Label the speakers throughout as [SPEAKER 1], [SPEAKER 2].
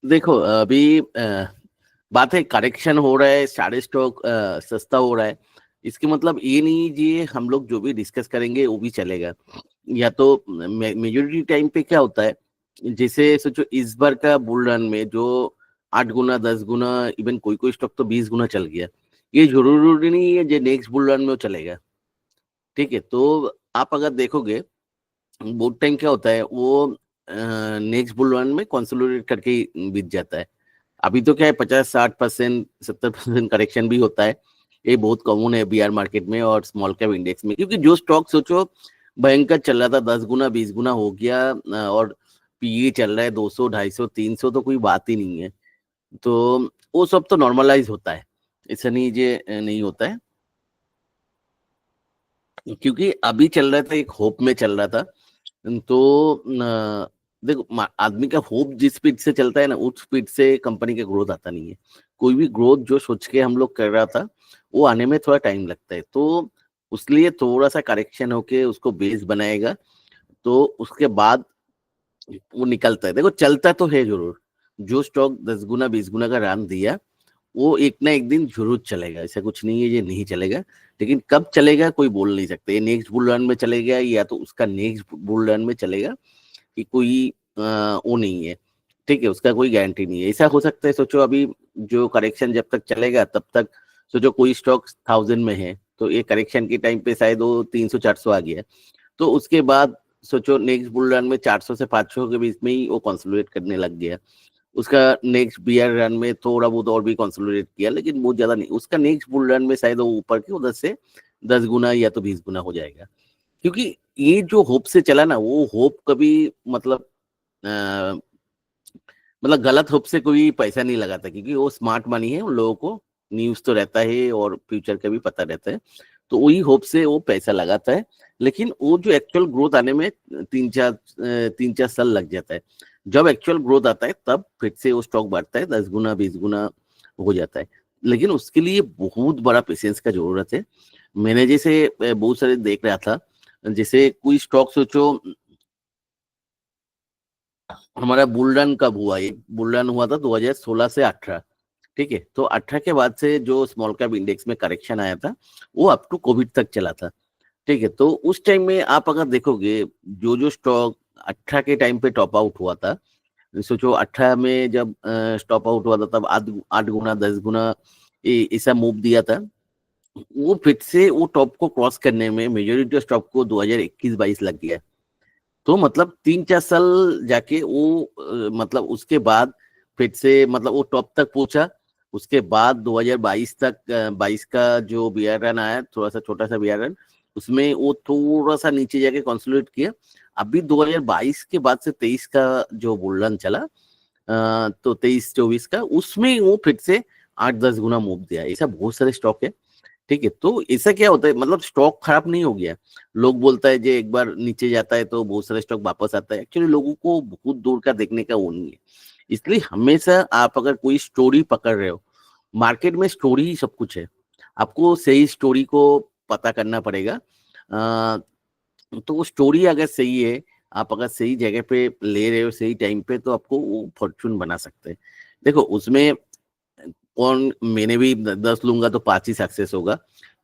[SPEAKER 1] देखो अभी बात है, करेक्शन हो रहा है, सारे स्टॉक सस्ता हो रहा है। इसके मतलब ये नहीं जी हम लोग जो भी डिस्कस करेंगे वो भी चलेगा। या तो मेजोरिटी टाइम पे क्या होता है, जैसे सोचो इस बार का बुल रन में जो 8 गुना 10 गुना, इवन कोई कोई स्टॉक तो 20 गुना चल गया। ये जरूरी नहीं है जो नेक्स्ट बुल रन में वो चलेगा। ठीक है, तो आप अगर देखोगे बहुत टाइम क्या होता है वो नेक्स्ट बुल रन में कंसोलिडेट करके ही बीत जाता है। अभी तो क्या है 50-60% 70% करेक्शन भी होता है। ये बहुत कॉमन है बीआर मार्केट में और स्मॉल कैप इंडेक्स में, क्योंकि जो स्टॉक सोचो भयंकर चल रहा था 10 गुना 20 गुना हो गया, और पीई चल रहा है 200 250 300, तो कोई बात ही नहीं है। तो वो सब तो नॉर्मलाइज होता है, ऐसा नहीं ये नहीं होता है। क्योंकि अभी चल रहा था एक होप में चल रहा था। तो देखो आदमी का होप जिस स्पीड से चलता है ना, उस स्पीड से कंपनी का ग्रोथ आता नहीं है। कोई भी ग्रोथ जो सोच के हम लोग कर रहा था वो आने में थोड़ा टाइम लगता है, तो उसलिए थोड़ा सा करेक्शन होके उसको बेस बनाएगा, तो उसके बाद वो निकलता है। देखो चलता तो है जरूर, जो स्टॉक 10 गुना 20 गुना का रन दिया वो एक ना एक दिन जरूर चलेगा, ऐसा कुछ नहीं है ये नहीं चलेगा। लेकिन कब चलेगा कोई बोल नहीं सकते, ये नेक्स्ट बुल रन में चलेगा या तो उसका नेक्स्ट बुल रन में चलेगा, कि कोई वो नहीं है। ठीक है, उसका कोई गारंटी नहीं है। ऐसा हो सकता है, सोचो अभी जो करेक्शन जब तक चलेगा तब तक सोचो कोई स्टॉक 1000 में है, तो ये करेक्शन के टाइम पे शायद वो 300 400 आ गया, तो उसके बाद सोचो नेक्स्ट बुल रन में 400 से 500 के बीच में ही वो कंसोलिडेट करने लग गया। उसका नेक्स्ट बीआर रन में थोड़ा बहुत और भी कंसोलिडेट किया, लेकिन बहुत ज्यादा नहीं। उसका नेक्स्ट बुल रन में शायद वो ऊपर के उधर से 10 गुना या तो 20 गुना हो जाएगा। क्योंकि ये जो होप से चला ना, वो होप कभी मतलब अ, मतलब गलत होप से कोई पैसा नहीं लगाता, क्योंकि वो स्मार्ट मनी है, उन लोगों को न्यूज तो रहता है और फ्यूचर का भी पता रहता है, तो वही होप से वो पैसा लगाता है। लेकिन वो जो एक्चुअल ग्रोथ आने में 3-4 साल लग जाता है। जब एक्चुअल ग्रोथ आता है तब फिर से वो स्टॉक बढ़ता है, 10 गुना 20 गुना हो जाता है। लेकिन उसके लिए बहुत बड़ा पेशेंस का जरूरत है। मैंने जैसे बहुत सारे देख रहा था, जैसे कोई स्टॉक सोचो, हमारा बुलरन कब हुआ, ये बुलरन हुआ था 2016 से 18। ठीक है, तो 18 के बाद से जो स्मॉल कैप इंडेक्स में करेक्शन आया था वो अप टू कोविड तक चला था। ठीक है, तो उस टाइम में आप अगर देखोगे जो जो स्टॉक 18 के टाइम पे टॉप आउट हुआ था, सोचो 18 में जब स्टॉप आउट हुआ था तब 8 गुना 10 गुना ऐसा मूव दिया था। वो फिर से वो टॉप को क्रॉस करने में मेजोरिटी स्टॉक को 2021-22 लग गया। तो मतलब 3-4 साल जाके वो मतलब उसके बाद फिर से मतलब वो टॉप तक पहुंचा। उसके बाद 2022 तक 22 का जो बीआर रन आया, थोड़ा सा छोटा सा बीआर रन, उसमें वो थोड़ा सा नीचे जाके कंसोलिडेट किया। अभी 2022 के बाद से 23 का जो बुल रन चला, तो 23-24 का उसमें वो फिर से 8-10 गुना मूव दिया। ऐसा बहुत सारे स्टॉक है। ठीक है, तो ऐसा क्या होता है, मतलब स्टॉक खराब नहीं हो गया। लोग बोलता है जो एक बार नीचे जाता है तो बहुत सारे स्टॉक वापस आता है, एक्चुअली लोगों को बहुत दूर का देखने का वो नहीं है। इसलिए हमेशा आप अगर कोई स्टोरी पकड़ रहे हो, मार्केट में स्टोरी ही सब कुछ है। आपको सही स्टोरी को पता करना पड़ेगा। तो वो स्टोरी अगर सही है, आप अगर सही जगह पे ले रहे हो सही टाइम पे, तो आपको वो फॉर्चून बना सकते हैं। देखो उसमें कौन, मैंने भी 10 लूंगा तो 5 ही सक्सेस होगा,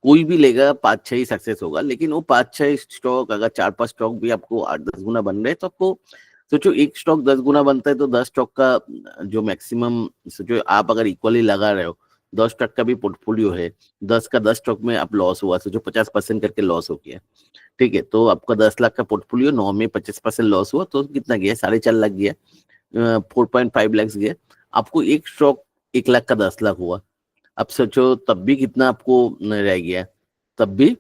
[SPEAKER 1] कोई भी लेगा 5-6 ही सक्सेस होगा। लेकिन वो 5-6 स्टॉक अगर 4-5 स्टॉक भी आपको 8-10 गुना बन रहे हैं, तो आपको सोचो एक स्टॉक 10 गुना बनता है तो 10 स्टॉक का जो मैक्सिमम, सोचो आप अगर इक्वली लगा रहे हो, 10 स्टॉक का भी पोर्टफोलियो है, 10 का 10 स्टॉक में आप लॉस हुआ, सोचो 50% करके लॉस हो गया। ठीक है, तो आपका 10 लाख का पोर्टफोलियो 9 में 50% लॉस हुआ, तो कितना गया, 4.5 लाख गया, 4.5 लाख गया। आपको एक स्टॉक 1 लाख का 10 लाख हुआ। अब सोचो तब भी कितना आपको रह गया, तब भी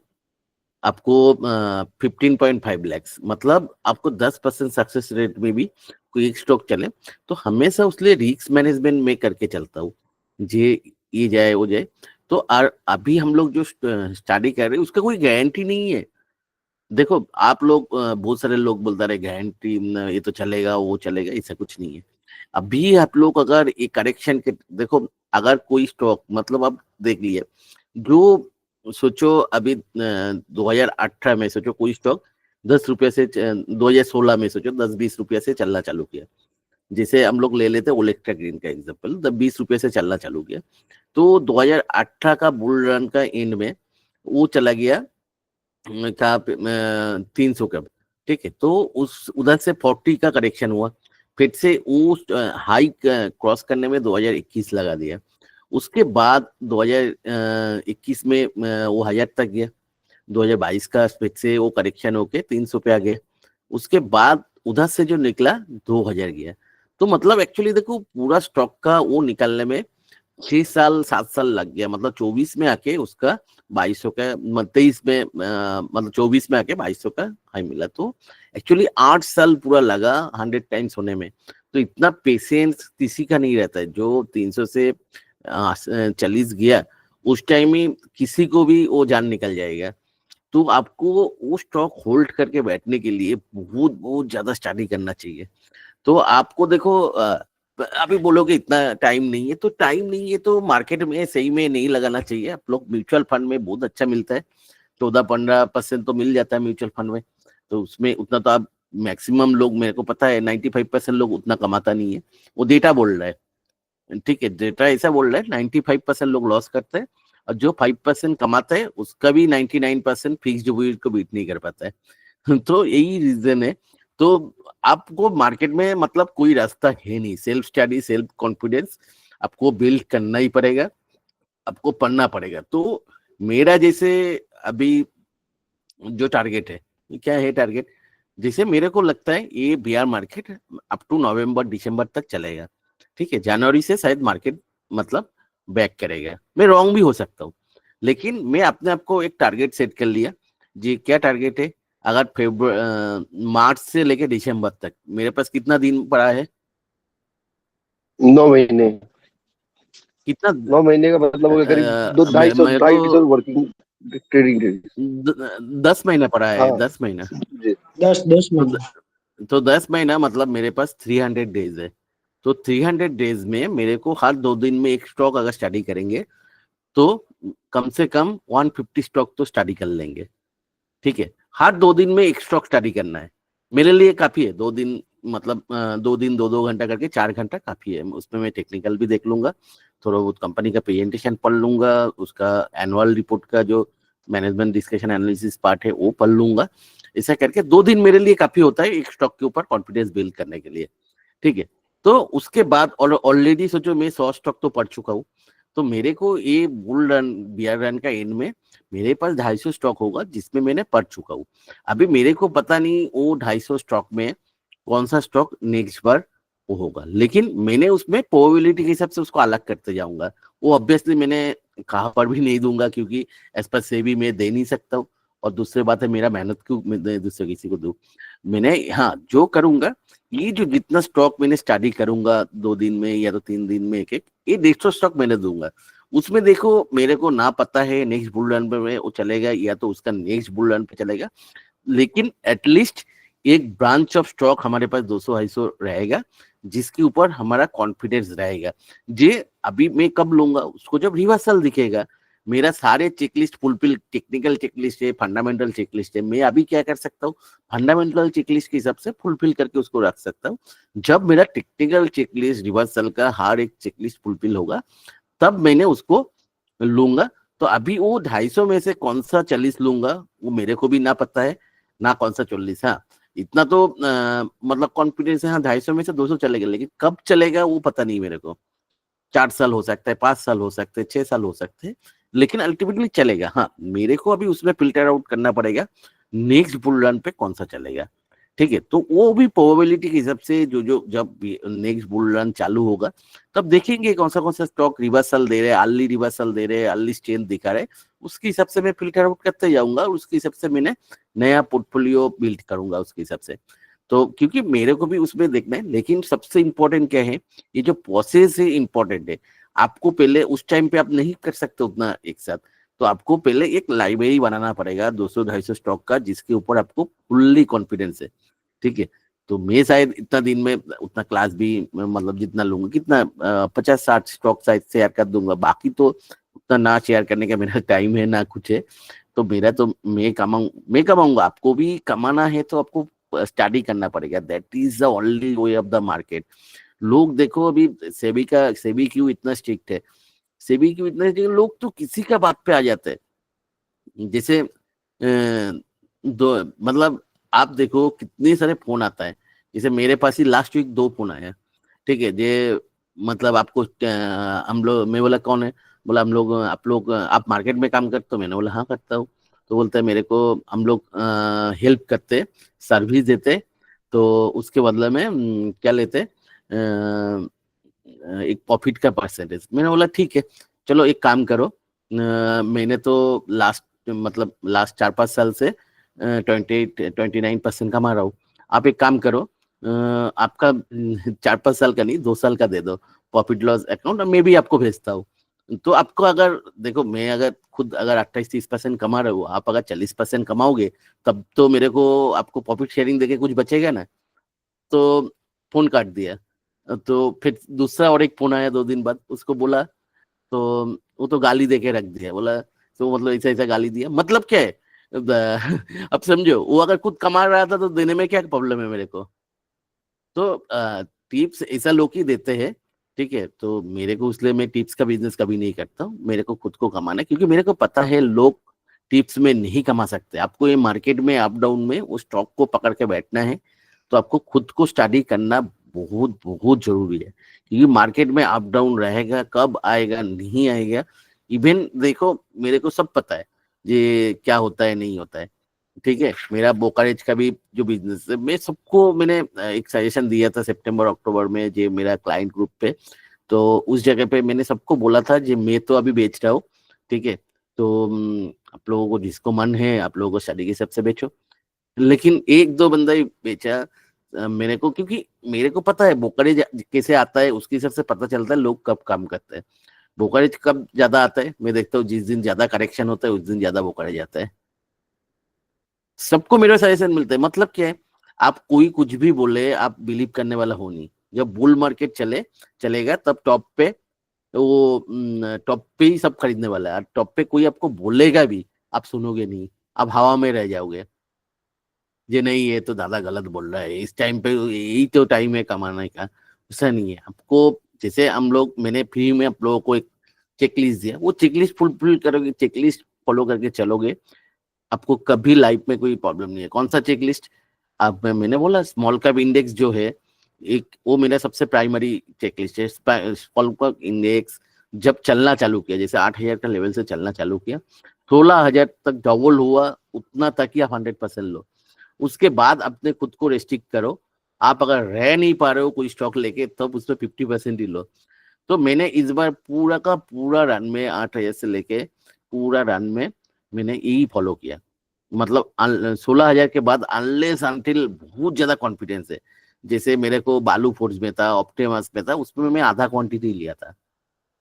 [SPEAKER 1] आपको 15.5 लैक्स, मतलब आपको 10% सक्सेस रेट में भी कोई एक स्टॉक चले। तो हमेशा उसलिए रिस्क मैनेजमेंट में करके चलता हूँ, ये जाए वो जाए। तो अभी हम लोग जो स्टडी कर रहे हैं उसका कोई गारंटी नहीं है। देखो आप लोग बहुत सारे लोग बोलता रहे गारंटी, ये तो चलेगा वो चलेगा, ऐसा कुछ नहीं है। अभी आप लोग अगर एक करेक्शन के देखो, अगर कोई स्टॉक मतलब आप देख लिए, जो सोचो अभी 2018 में सोचो कोई स्टॉक 10 रुपये से 2016 में सोचो 10-20 रुपये से चलना चालू किया। जैसे हम लोग ले लेते ओलेक्ट्रा ग्रीन का एग्जांपल, तब 20 रुपए से चलना चालू किया, तो 2018 का बुल रन का एंड में वो चला गया कहाँ पे 300 का, ठीक है। तो उस उधर से 40 का करेक्शन हुआ, फिर से उस हाई क्रॉस करने में 2021 लगा दिया। उसके बाद 2021 में वो 1000 तक गया, 2022 का फिर से वो करेक्शन होके 300 पे आ गया। उसके बाद उधर से जो निकला 2000 गया। तो मतलब एक्चुअली देखो पूरा स्टॉक का वो निकलने में 6 साल 7 साल लग गया, मतलब 24 में आके उसका 2200 का, 23 में मतलब 24 में आके 2200 का हाई मिला। तो एक्चुअली 8 साल पूरा लगा 100 टाइम्स होने में। तो इतना पेशेंस किसी का नहीं रहता है। जो 300 से 40 गया उस टाइम ही किसी को भी वो जान निकल जाएगा। तो आपको वो स्टॉक होल्ड करके बैठने के लिए बहुत बहुत ज्यादा स्टडी करना चाहिए। तो आपको देखो अभी बोलोगे इतना टाइम नहीं है, तो टाइम नहीं है तो मार्केट में सही में नहीं लगाना चाहिए। आप लोग म्यूचुअल फंड में बहुत अच्छा मिलता है, 14-15% तो मिल जाता है म्यूचुअल फंड में। तो उसमें उतना तो आप मैक्सिमम लोग, मेरे को पता है 95% लोग उतना कमाता नहीं है। वो डेटा बोल रहा है, ठीक है, डेटा ऐसा बोल रहा है 95% लोग लॉस करते हैं, और जो 5% कमाता है उसका भी 99% फिक्स डिपॉजिट को बीट नहीं कर पाता है। तो यही रीजन है। तो आपको मार्केट में मतलब कोई रास्ता है नहीं, सेल्फ स्टडी सेल्फ कॉन्फिडेंस आपको बिल्ड करना ही पड़ेगा, आपको पढ़ना पड़ेगा। तो मेरा जैसे अभी जो टारगेट है, ये क्या है टारगेट, जैसे मेरे को लगता है ये बियर मार्केट अप टू नवंबर दिसंबर तक चलेगा, ठीक है। जनवरी से शायद मार्केट मतलब बैक करेगा, मैं रॉन्ग भी हो सकता हूँ, लेकिन मैं अपने आप को एक टारगेट सेट कर लिया। जी क्या टारगेट है, अगर मार्च से लेके दिसंबर तक मेरे पास कितना दिन पड़ा है,
[SPEAKER 2] 9 महीने।
[SPEAKER 1] कितना
[SPEAKER 2] 9 महीने का मतलब हो गया करीब दो ढाई सौ
[SPEAKER 1] मेरे को
[SPEAKER 2] 250 वर्किंग ट्रेडिंग डेज।
[SPEAKER 1] 10 महीना पड़ा है,
[SPEAKER 2] हाँ
[SPEAKER 1] 10 महीना।
[SPEAKER 2] जी।
[SPEAKER 3] 10 10 महीने।
[SPEAKER 1] तो तो 10 महीना मतलब मेरे पास 300 डेज है। तो 300 डेज में मेरे को हर 2 दिन में एक स्टॉक अगर स्टडी करेंगे तो कम से कम 150 स्टॉक तो स्टडी कर लेंगे, ठीक है। हर 2 दिन में एक स्टॉक स्टडी करना है, मेरे लिए काफी है 2 दिन, मतलब 2 दिन 2-2 घंटा करके 4 घंटा काफी है। उसमें मैं टेक्निकल भी देख लूंगा, थोड़ा बहुत कंपनी का प्रेजेंटेशन पढ़ लूंगा, उसका एनुअल रिपोर्ट का जो मैनेजमेंट डिस्कशन एनालिसिस पार्ट है वो पढ़ लूंगा। ऐसा करके 2 दिन मेरे लिए काफी होता है एक स्टॉक के ऊपर कॉन्फिडेंस बिल्ड करने के लिए, ठीक है। तो उसके बाद ऑलरेडी सोचो मैं 100 स्टॉक तो पढ़ चुका हूँ। तो मेरे को ये बुल रन बियर रन का एंड में मेरे पास 250 स्टॉक होगा जिसमें मैंने पढ़ चुका हूँ। अभी मेरे को पता नहीं वो 250 स्टॉक में कौन सा स्टॉक नेक्स्ट बार वो होगा, लेकिन मैंने उसमें प्रोबेबिलिटी के हिसाब से उसको अलग करते जाऊंगा। वो ऑब्वियसली मैंने कहा पर भी नहीं दूंगा, क्योंकि एज पर से भी मैं दे नहीं सकता हूँ। और दूसरी बात है मेरा मेहनत क्यों मैं दूसरे किसी को दूं। मैंने हाँ जो करूंगा, ये जो जितना स्टॉक मैंने स्टडी करूंगा 2 दिन में या तो 3 दिन में एक एक, ये 150 स्टॉक मैंने दूंगा। उसमें देखो मेरे को ना पता है नेक्स्ट बुल रन पे वो चलेगा या तो उसका नेक्स्ट बुल रन पे चलेगा, लेकिन एटलीस्ट एक ब्रांच ऑफ स्टॉक हमारे पास 200-250 रहेगा जिसके ऊपर हमारा कॉन्फिडेंस रहेगा। जे अभी मैं कब लूंगा उसको, जब रिवर्सल दिखेगा। मेरा सारे चेकलिस्ट फुलफिल, टेक्निकल चेकलिस्ट है, फंडामेंटल चेकलिस्ट है, मैं अभी क्या कर सकता हूँ फंडामेंटल चेकलिस्ट के हिसाब से फुलफिल करके उसको रख सकता हूँ। जब मेरा टेक्निकल चेकलिस्ट रिवर्सल का हर एक चेकलिस्ट फुलफिल होगा तब मैंने उसको लूंगा। तो अभी वो 250 में से कौन सा 40 लूंगा वो मेरे को भी ना पता है, ना कौन सा 40। हाँ इतना तो मतलब कॉन्फिडेंस है, हाँ 250 में से 200 चलेगा, लेकिन कब चलेगा वो पता नहीं मेरे को। 4 साल हो सकता है, 5 साल हो सकते हैं, 6 साल हो सकते हैं, लेकिन अल्टीमेटली चलेगा। हाँ मेरे को अभी उसमें फिल्टर आउट करना पड़ेगा नेक्स्ट बुल रन पे कौन सा चलेगा, ठीक है। तो वो भी प्रोबेबिलिटी के हिसाब से जो जो जब नेक्स्ट बुल रन चालू होगा तब देखेंगे कौन सा स्टॉक रिवर्सल दे रहे हैं, अर्ली रिवर्सल दे रहे हैं, अर्ली स्ट्रेंथ दिखा रहे, उसके हिसाब से मैं फिल्टर आउट करते जाऊंगा और उसके हिसाब से मैंने नया पोर्टफोलियो बिल्ड करूंगा उसके हिसाब से। तो क्योंकि मेरे को भी उसमें देखना है, लेकिन सबसे इंपॉर्टेंट क्या है, ये जो प्रोसेस है इंपॉर्टेंट है। आपको पहले उस टाइम पे आप नहीं कर सकते उतना एक साथ, तो आपको पहले एक लाइब्रेरी बनाना पड़ेगा 200-250 स्टॉक का जिसके ऊपर आपको फुल्ली कॉन्फिडेंस है, ठीक है। तो मैं शायद इतना दिन में उतना क्लास भी मतलब जितना लूंगा, कितना 50-60 स्टॉक शायद शेयर कर दूंगा, बाकी तो उतना ना शेयर करने का मेरा टाइम है ना कुछ है। तो मेरा तो मैं कमाऊंगा, आपको भी कमाना है तो आपको स्टडी करना पड़ेगा, that is the only way of the market. लोग देखो अभी सेबी क्यों इतना स्ट्रिक्ट है, सेबी क्यों इतना स्ट्रिक्ट, लोग तो किसी का बात पे आ जाते हैं। जैसे दो मतलब आप देखो कितने सारे फोन आता है, जैसे मेरे पास ही लास्ट वीक 2 फोन आया, ठीक है। ये मतलब आपको हम लोग, मैं बोला कौन है, बोला हम लोग, आप मार्केट में काम करते हो, मैंने बोला हाँ करता हूँ। तो बोलते हैं मेरे को हम लोग हेल्प करते, सर्विस देते, तो उसके बदले में क्या लेते, एक प्रॉफिट का परसेंटेज। मैंने बोला ठीक है, चलो एक काम करो, मैंने तो मतलब लास्ट 4-5 साल से 29% कमा रहा हूँ। आप एक काम करो, आपका 4-5 साल का नहीं, 2 साल का दे दो प्रॉफिट लॉस अकाउंट, मैं भी आपको भेजता हूँ। तो आपको अगर देखो, मैं अगर खुद अगर 28-30% कमा रहा हूँ, आप अगर 40% कमाओगे, तब तो मेरे को आपको प्रॉफिट शेयरिंग देके कुछ बचेगा ना। तो फोन काट दिया। तो फिर दूसरा और एक फोन आया 2 दिन बाद, उसको बोला, तो वो तो गाली दे के रख दिया, बोला तो मतलब ऐसा ऐसा गाली दिया, मतलब क्या है। अब समझो, वो अगर खुद कमा रहा था तो देने में क्या प्रॉब्लम है मेरे को। तो टिप्स ऐसा लोग ही देते हैं, ठीक है। तो मेरे को, इसलिए मैं टिप्स का बिजनेस कभी नहीं करता हूँ, मेरे को खुद को कमाना है, क्योंकि मेरे को पता है लोग टिप्स में नहीं कमा सकते। आपको ये मार्केट में अप डाउन में वो स्टॉक को पकड़ के बैठना है, तो आपको खुद को स्टडी करना बहुत बहुत जरूरी है, क्योंकि मार्केट में अप डाउन रहेगा, कब आएगा नहीं आएगा। इवन देखो, मेरे को सब पता है ये क्या होता है नहीं होता है, ठीक है। मेरा ब्रोकरेज का भी जो बिजनेस है, मैं सबको मैंने एक सजेशन दिया था सितंबर अक्टूबर में, जो मेरा क्लाइंट ग्रुप पे। तो उस जगह पे मैंने सबको बोला था, जी मैं तो अभी बेच रहा हूँ, ठीक है। तो आप लोगों को जिसको मन है, आप लोगों को स्टडी के हिसाब से बेचो। लेकिन 1-2 बंदा ही बेचा मेरे को, क्योंकि मेरे को पता है ब्रोकरेज कैसे आता है, उसके हिसाब से पता चलता है लोग कब काम करते हैं। ब्रोकरेज कब ज्यादा आता है, मैं देखता हूँ जिस दिन ज्यादा करेक्शन होता है उस दिन ज्यादा ब्रोकरेज आता है। सबको मेरा सजेशन मिलता है, मतलब क्या है, आप कोई कुछ भी बोले, आप बिलीव करने वाला हो नहीं। जब बुल मार्केट चलेगा तब टॉप पे, वो टॉप पे ही सब खरीदने वाला है। टॉप पे कोई आपको बोलेगा भी, आप सुनोगे नहीं, आप हवा में रह जाओगे। ये नहीं, ये तो दादा गलत बोल रहा है, इस टाइम पे यही तो टाइम है कमाने का। ऐसा नहीं है आपको। जैसे हम लोग, मैंने फ्री में आप लोगों को एक चेकलिस्ट दिया, वो चेकलिस्ट फुलफिल करोगे, चेकलिस्ट फॉलो करके चलोगे, आपको कभी लाइफ में कोई प्रॉब्लम नहीं है। कौन सा चेक लिस्ट? आप, मैंने बोला स्मॉल कैप इंडेक्स जो है एक, वो मेरा सबसे प्राइमरी चेक लिस्ट है। स्मॉल कैप इंडेक्स जब चलना चालू किया, जैसे 8,000 का लेवल से चलना चालू किया, 16,000 तक डबल हुआ, उतना तक ही आप 100% लो। उसके बाद अपने खुद को रेस्ट्रिक्ट करो। आप अगर रह नहीं पा रहे हो कोई स्टॉक लेके, तब उसमें 50% ही लो। तो मैंने इस बार पूरा का पूरा रन में, 8,000 से लेके पूरा रन में मैंने यही फॉलो किया। मतलब 16,000 के बाद अनलेस अनटिल बहुत ज्यादा कॉन्फिडेंस है। जैसे मेरे को बालू फोर्स में था, ऑप्टिमस में था, उसमें मैं आधा क्वांटिटी लिया था,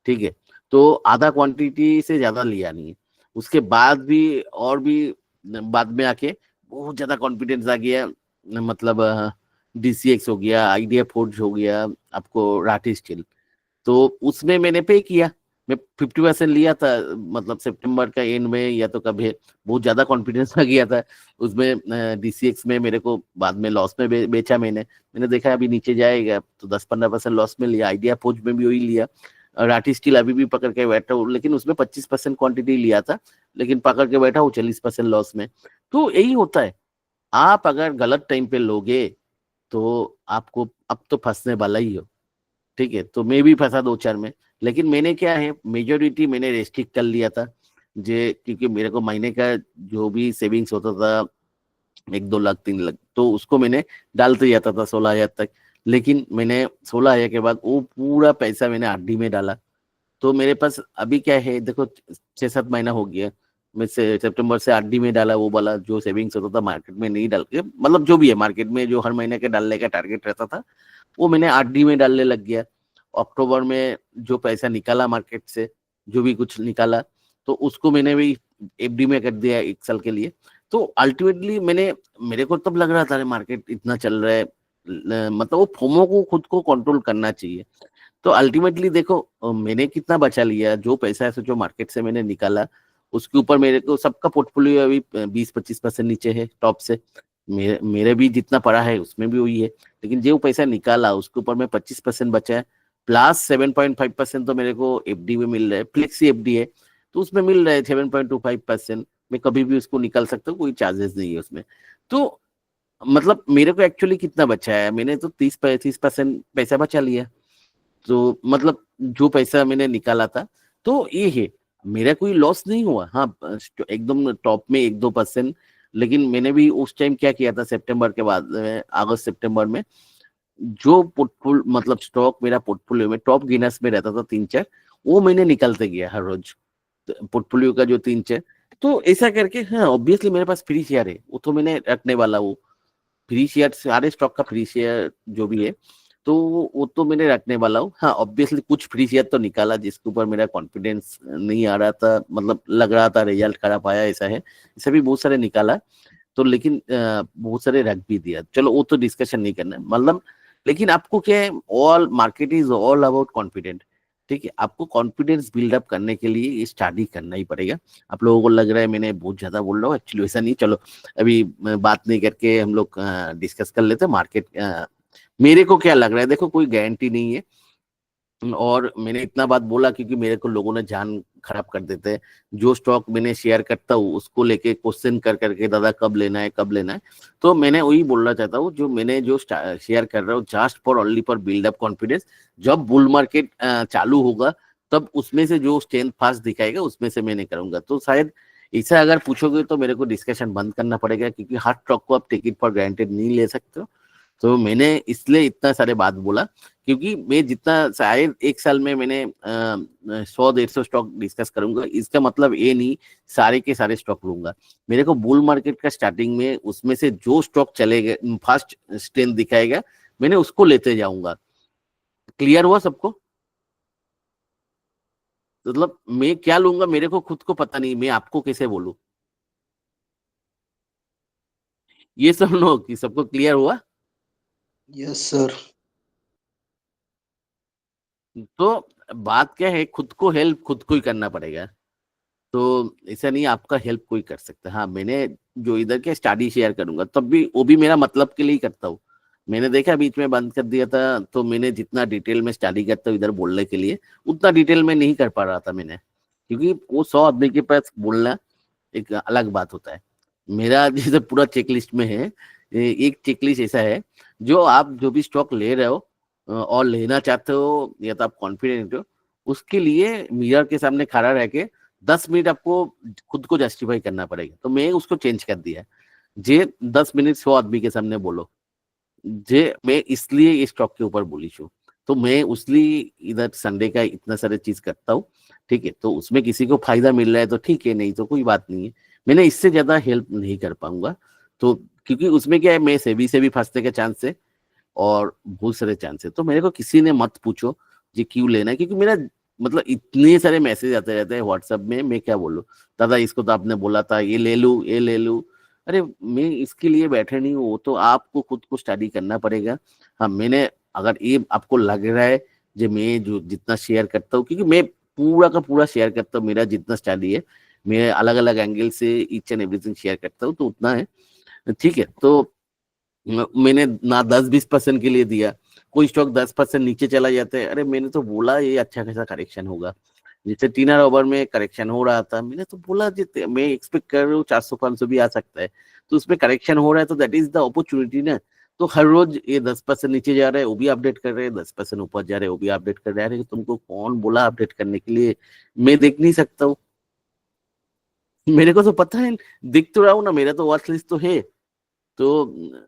[SPEAKER 1] ठीक है। तो आधा क्वांटिटी से ज्यादा लिया नहीं। उसके बाद भी और भी बाद में आके बहुत ज्यादा कॉन्फिडेंस आ गया। मतलब DCX हो गया, आइडिया फोर्ज हो गया, आपको राठी स्टील, तो उसमें मैंने पे किया। मैं 50% लिया था, मतलब सितंबर का एंड में, या तो कभी बहुत ज्यादा कॉन्फिडेंस आ गया था उसमें। DCX में मेरे को बाद में लॉस में बेचा मैंने। मैंने देखा अभी नीचे जाएगा, तो 10-15% लॉस में लिया। आइडिया फौज में भी वही लिया। राठी स्टील अभी भी पकड़ के बैठा हूँ, लेकिन उसमें 25% क्वांटिटी लिया था, लेकिन पकड़ के बैठा हूँ 40% लॉस में। तो यही होता है, आप अगर गलत टाइम पे लोगे तो आपको अब तो फंसने वाला ही हो, ठीक है। तो मैं भी फंसा 2-4 में, लेकिन मैंने क्या है, मेजोरिटी मैंने रेस्ट्रिक्ट कर लिया था। जे क्योंकि मेरे को महीने का जो भी सेविंग्स होता था, 1-2 लाख 3 लाख, तो उसको मैंने डालते जाता था 16,000 तक। लेकिन मैंने 16,000 के बाद वो पूरा पैसा मैंने RD में डाला। तो मेरे पास अभी क्या है, देखो 6-7 महीना हो गया, मैं से सितंबर से RD में डाला। वो वाला जो सेविंग्स होता था मार्केट में नहीं डाल के, मतलब जो भी है मार्केट में जो हर महीने के डालने का टारगेट रहता था, वो मैंने RD में डालने लग गया। अक्टूबर में जो पैसा निकाला मार्केट से, जो भी कुछ निकाला, तो उसको मैंने भी FD में कर दिया 1 साल के लिए। तो अल्टीमेटली मेरे को तब लग रहा था मार्केट इतना चल रहा है, मतलब वो फोमो को खुद को कंट्रोल करना चाहिए। तो अल्टीमेटली देखो, मैंने कितना बचा लिया, जो पैसा है जो मार्केट से मैंने निकाला, उसके ऊपर मेरे को सबका पोर्टफोलियो अभी 20-25% नीचे है टॉप से। मेरे भी जितना पड़ा है उसमें भी वही है, लेकिन जो पैसा निकाला उसके ऊपर में 25% बचा है, प्लस 7.5% तो मेरे को एफडी में मिल रहा है, फ्लेक्सी एफडी है तो उसमें मिल रहा है 7.25%। मैं कभी भी उसको निकाल सकता हूँ, कोई चार्जेस नहीं है उसमें। तो मतलब मेरे को एक्चुअली कितना बचा है, मैंने तो 30% पैसा बचा लिया। तो मतलब जो पैसा मैंने निकाला था, तो ये है, मेरा कोई लॉस नहीं हुआ। हाँ, एकदम टॉप में 1-2%। लेकिन मैंने भी उस टाइम क्या किया था, सितंबर के बाद अगस्त सितंबर में जो पोर्टफोल मतलब स्टॉक मेरा पोर्टफोलियो में टॉप गिनर्स में रहता था 3-4, वो मैंने निकलते गया हर रोज, पोर्टफोलियो का जो 3-4। तो ऐसा करके हाँ, ऑब्वियसली मेरे पास फ्री शेयर है, वो तो मैंने रखने वाला, वो फ्री शेयर, सारे स्टॉक का फ्री शेयर जो भी है, तो वो तो मैंने रखने वाला हूँ। हाँ, ऑब्वियसली कुछ फ्री शेयर तो निकाला जिसके ऊपर मेरा कॉन्फिडेंस नहीं आ रहा था, मतलब लग रहा था रिजल्ट खराब आया, ऐसा है, ऐसा भी बहुत सारे निकाला। तो लेकिन बहुत सारे रख भी दिया, चलो वो तो डिस्कशन नहीं करना है, मतलब। लेकिन आपको क्या है, all market is all about confident. ठीक है, आपको कॉन्फिडेंस बिल्डअप करने के लिए स्टडी करना ही पड़ेगा। आप लोगों को लग रहा है मैंने बहुत ज्यादा बोल रहा हूँ, एक्चुअली ऐसा नहीं। चलो अभी बात नहीं करके हम लोग डिस्कस कर लेते मार्केट। मेरे को क्या लग रहा है, देखो कोई गारंटी नहीं है, और मैंने इतना बात बोला क्योंकि मेरे को लोगों ने जान खराब कर देते हैं। जो स्टॉक मैंने शेयर करता हूँ उसको लेके क्वेश्चन कर करके, दादा कब लेना है कब लेना है। तो मैंने वही बोलना चाहता हूँ, जो मैंने जो शेयर कर रहा हूँ just for only for build up confidence. जब बुल मार्केट चालू होगा तब उसमें से जो स्ट्रेंथ फास्ट दिखाएगा उसमें से मैंने करूंगा। तो शायद ऐसा अगर पूछोगे तो मेरे को डिस्कशन बंद करना पड़ेगा, क्योंकि हर स्टॉक को आप टेक इट फॉर ग्रांटेड नहीं ले सकते हो। तो मैंने इसलिए इतना सारे बात बोला, क्योंकि मैं जितना शायद एक साल में मैंने 100-150 स्टॉक डिस्कस करूंगा, इसका मतलब ये नहीं सारे के सारे स्टॉक लूंगा। मेरे को बुल मार्केट का स्टार्टिंग में उसमें से जो स्टॉक चलेगा फास्ट स्ट्रेंथ दिखाएगा, मैंने उसको लेते जाऊंगा। क्लियर हुआ सबको? मतलब मैं क्या लूंगा मेरे को खुद को पता नहीं, मैं आपको कैसे बोलूं? ये सब नो कि सबको क्लियर हुआ?
[SPEAKER 3] Yes sir.
[SPEAKER 1] तो बात क्या है, खुद को हेल्प खुद को ही करना पड़ेगा। तो ऐसा नहीं आपका हेल्प कोई कर सकता। हाँ, मैंने जो इधर के स्टडी शेयर करूंगा तब भी वो भी मेरा मतलब के लिए ही करता हूँ। मैंने देखा बीच में बंद कर दिया था, तो मैंने जितना डिटेल में स्टडी करता हूँ इधर बोलने के लिए, उतना डिटेल में नहीं कर पा रहा था मैंने, क्योंकि वो 100 आदमी के पास बोलना एक अलग बात होता है। मेरा जैसे पूरा चेकलिस्ट में है, एक चेकलिस्ट ऐसा है, जो आप जो भी स्टॉक ले रहे हो और लेना चाहते हो या तो आप कॉन्फिडेंट हो, उसके लिए मिरर के सामने खड़ा रह के 10 मिनट आपको खुद को जस्टिफाई करना पड़ेगा। तो मैं उसको चेंज कर दिया, जे 10 मिनट 100 आदमी के सामने बोलो, जे मैं इसलिए इस स्टॉक के ऊपर बोली हूँ। तो मैं उसलिए इधर संडे का इतना सारे चीज करता हूँ। ठीक है, तो उसमें किसी को फायदा मिल रहा है तो ठीक है, नहीं तो कोई बात नहीं है। मैंने इससे ज्यादा हेल्प नहीं कर पाऊंगा। तो क्योंकि उसमें क्या है, मैं सेबी फंसने के चांस है और बहुत सारे चांस है। तो मेरे को किसी ने मत पूछो ये क्यों लेना है, क्योंकि मेरा मतलब इतने सारे मैसेज आते रहते हैं व्हाट्सएप में, मैं क्या बोलूं, दादा इसको तो आपने बोला था ये ले लूं ये ले लूं। अरे मैं इसके लिए बैठे नहीं हूँ, वो तो आपको खुद को स्टडी करना पड़ेगा। हाँ, मैंने अगर ये आपको लग रहा है जो मैं जो जितना शेयर करता हूँ, क्योंकि मैं पूरा का पूरा शेयर करता हूँ, मेरा जितना स्टडी है मैं अलग अलग एंगल से ईच एंड एवरीथिंग शेयर करता हूँ, तो उतना है। ठीक है, तो मैंने ना 10-20% के लिए दिया। कोई स्टॉक 10% नीचे चला जाता है, अरे मैंने तो बोला ये अच्छा खासा करेक्शन होगा। जैसे टीनर ओवर में करेक्शन हो रहा था, मैंने तो बोला जितने मैं एक्सपेक्ट कर रहा हूँ 400-500 भी आ सकता है, तो उसमें करेक्शन हो रहा है तो दैट इज द अपॉर्चुनिटी ना। तो हर रोज ये 10% नीचे जा रहा है वो भी अपडेट कर रहे हैं, 10% ऊपर जा रहे हैं वो भी अपडेट कर रहे हैं। अरे तुमको कौन बोला अपडेट करने के लिए? मैं देख नहीं सकता हूँ? मेरे को तो पता है, दिख तो रहा हूँ ना, मेरा तो वॉच लिस्ट तो है। तो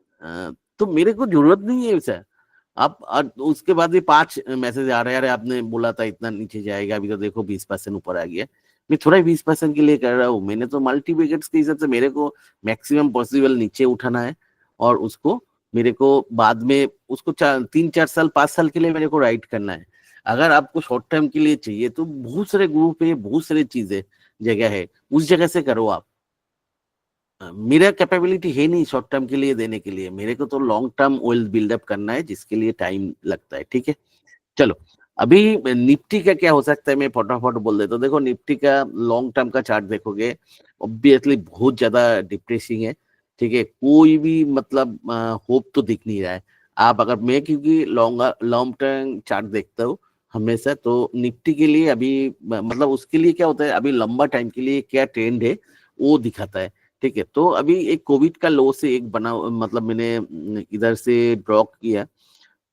[SPEAKER 1] तो मेरे को जरूरत नहीं है वैसा। आप उसके बाद भी 5 मैसेज आ रहे हैं, अरे आपने बोला था इतना नीचे जाएगा, अभी तो देखो 20% ऊपर आ गया। मैं थोड़ा 20% के लिए कर रहा हूँ, मैंने तो मल्टी बैगर्स के हिसाब से मेरे को मैक्सिमम पॉसिबल नीचे उठाना है, और उसको मेरे को बाद में उसको 3-4 साल 5 साल के लिए मेरे को राइट करना है। अगर आपको शॉर्ट टर्म के लिए चाहिए तो बहुत सारे ग्रुप है, बहुत सारी चीजें जगह है, उस जगह से करो आप। मेरा कैपेबिलिटी है नहीं शॉर्ट टर्म के लिए देने के लिए, मेरे को तो लॉन्ग टर्म वेल्थ बिल्डअप करना है जिसके लिए टाइम लगता है। ठीक है, चलो अभी निफ्टी का क्या हो सकता है मैं फटाफट बोल देता हूँ। देखो निफ्टी का लॉन्ग टर्म का चार्ट देखोगे, ऑब्वियसली बहुत ज्यादा डिप्रेसिंग है। ठीक है, कोई भी मतलब होप तो दिख नहीं रहा है। आप अगर मैं क्योंकि लॉन्ग टर्म चार्ट देखता हूँ हमेशा, तो निफ्टी के लिए अभी मतलब उसके लिए क्या होता है, अभी लंबा टाइम के लिए क्या ट्रेंड है वो दिखाता है। ठीक है, तो अभी एक कोविड का लो से एक बना, मतलब मैंने इधर से ड्रॉ किया,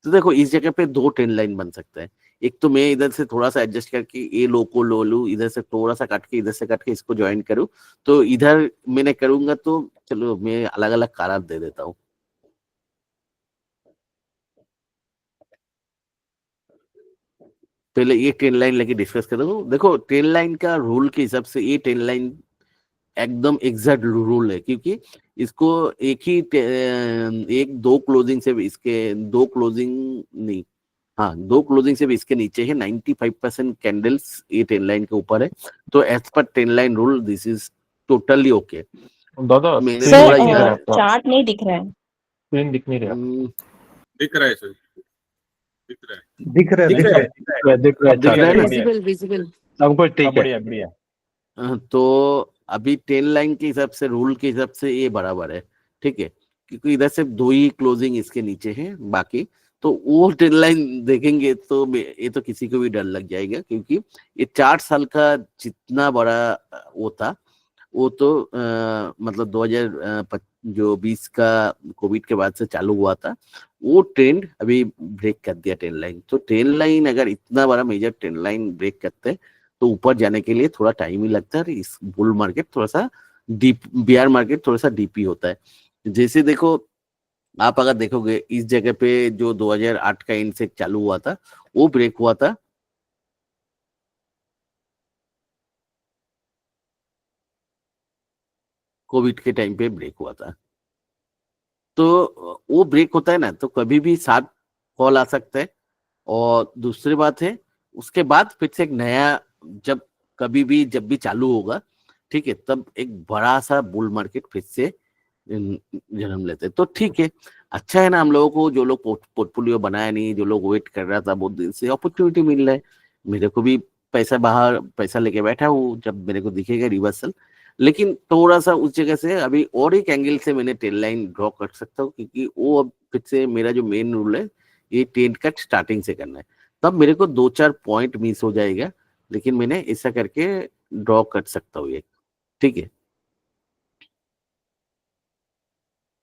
[SPEAKER 1] तो देखो इस जगह पे दो ट्रेंड लाइन बन सकता है। एक तो मैं इधर से थोड़ा सा एडजस्ट करके ए लो को लो लूं, इधर से थोड़ा सा काट के, इधर से काट के इसको ज्वाइन करूं, तो इधर मैंने करूंगा, तो चलो मैं अलग अलग करार दे देता हूँ। पहले ये ट्रेंड लाइन लेके डिस्कस कर दो। देखो ट्रेंड लाइन का रूल के हिसाब से ये ट्रेंड लाइन एकदम एग्जैक्ट रूल है, क्योंकि इसको एक ही एक दो क्लोजिंग से भी इसके दो क्लोजिंग नहीं, हाँ दो क्लोजिंग से भी इसके नीचे है, 95% कैंडल्स ये टेन लाइन के ऊपर है, तो as per ten line rule this is totally okay.
[SPEAKER 4] दादा
[SPEAKER 1] मैंने
[SPEAKER 4] स्क्रीन
[SPEAKER 1] थोड़ा
[SPEAKER 4] दिख नहीं रहा है
[SPEAKER 1] इधर
[SPEAKER 4] आपका,
[SPEAKER 5] चार्ट नहीं दिख रहा है।
[SPEAKER 4] स्क्रीन दिख नहीं रहा है।
[SPEAKER 6] दिख रहा है सर, दिख रहा है,
[SPEAKER 3] दिख रहा है
[SPEAKER 4] दिख रहा है
[SPEAKER 1] दिख रहा है
[SPEAKER 4] बढ़िया,
[SPEAKER 1] ना?
[SPEAKER 4] बढ़िया।
[SPEAKER 1] विजिबल
[SPEAKER 4] सब कुछ ठीक है, बढ़िया बढ़िया।
[SPEAKER 1] तो अभी टेन लाइन के हिसाब से, रूल के हिसाब से ये बराबर है। ठीक है, क्योंकि इधर सिर्फ दो ही क्लोजिंग इसके नीचे है, बाकी तो वो टेन लाइन देखेंगे तो ये तो किसी को भी डर लग जाएगा, क्योंकि ये 4 साल का जितना बड़ा वो था, वो तो मतलब 2020 का कोविड के बाद से चालू हुआ था, वो ट्रेंड अभी ब्रेक कर दिया टेन लाइन। तो टेन लाइन अगर इतना बड़ा मेजर टेन लाइन ब्रेक करते हैं तो ऊपर जाने के लिए थोड़ा टाइम ही लगता है। इस बुल मार्केट थोड़ा सा डीप, बियर मार्केट थोड़ा सा डीप ही होता है। जैसे देखो, आप अगर देखोगे इस जगह पे जो 2008 का एंड से चालू हुआ था, वो ब्रेक हुआ था कोविड के टाइम पे, ब्रेक हुआ था। तो वो ब्रेक होता है ना, तो कभी भी साथ कॉल आ सकता है। और दूसरी बात है, उसके बाद फिर से एक नया, जब कभी भी जब भी चालू होगा, ठीक है, तब एक बड़ा सा बुल मार्केट फिर से जन्म लेते हैं। तो ठीक है, अच्छा है ना, हम लोगों को जो लोग पोर्टफोलियो बनाया नहीं, जो लोग वेट कर रहा था बहुत दिन से, अपॉर्चुनिटी मिल रहा है। मेरे को भी पैसा बाहर, पैसा लेके बैठा हूँ, जब मेरे को दिखेगा रिवर्सल। लेकिन थोड़ा सा उस जगह से अभी और एक एंगल से मैंने टेन लाइन ड्रॉ कर सकता हूँ, क्योंकि वो अब फिर से मेरा जो मेन रूल है, ये ट्रेंड कट स्टार्टिंग से करना है। तब मेरे को 2-4 पॉइंट मिस हो जाएगा, लेकिन मैंने ऐसा करके ड्रॉ कर सकता हूँ ये। ठीक है,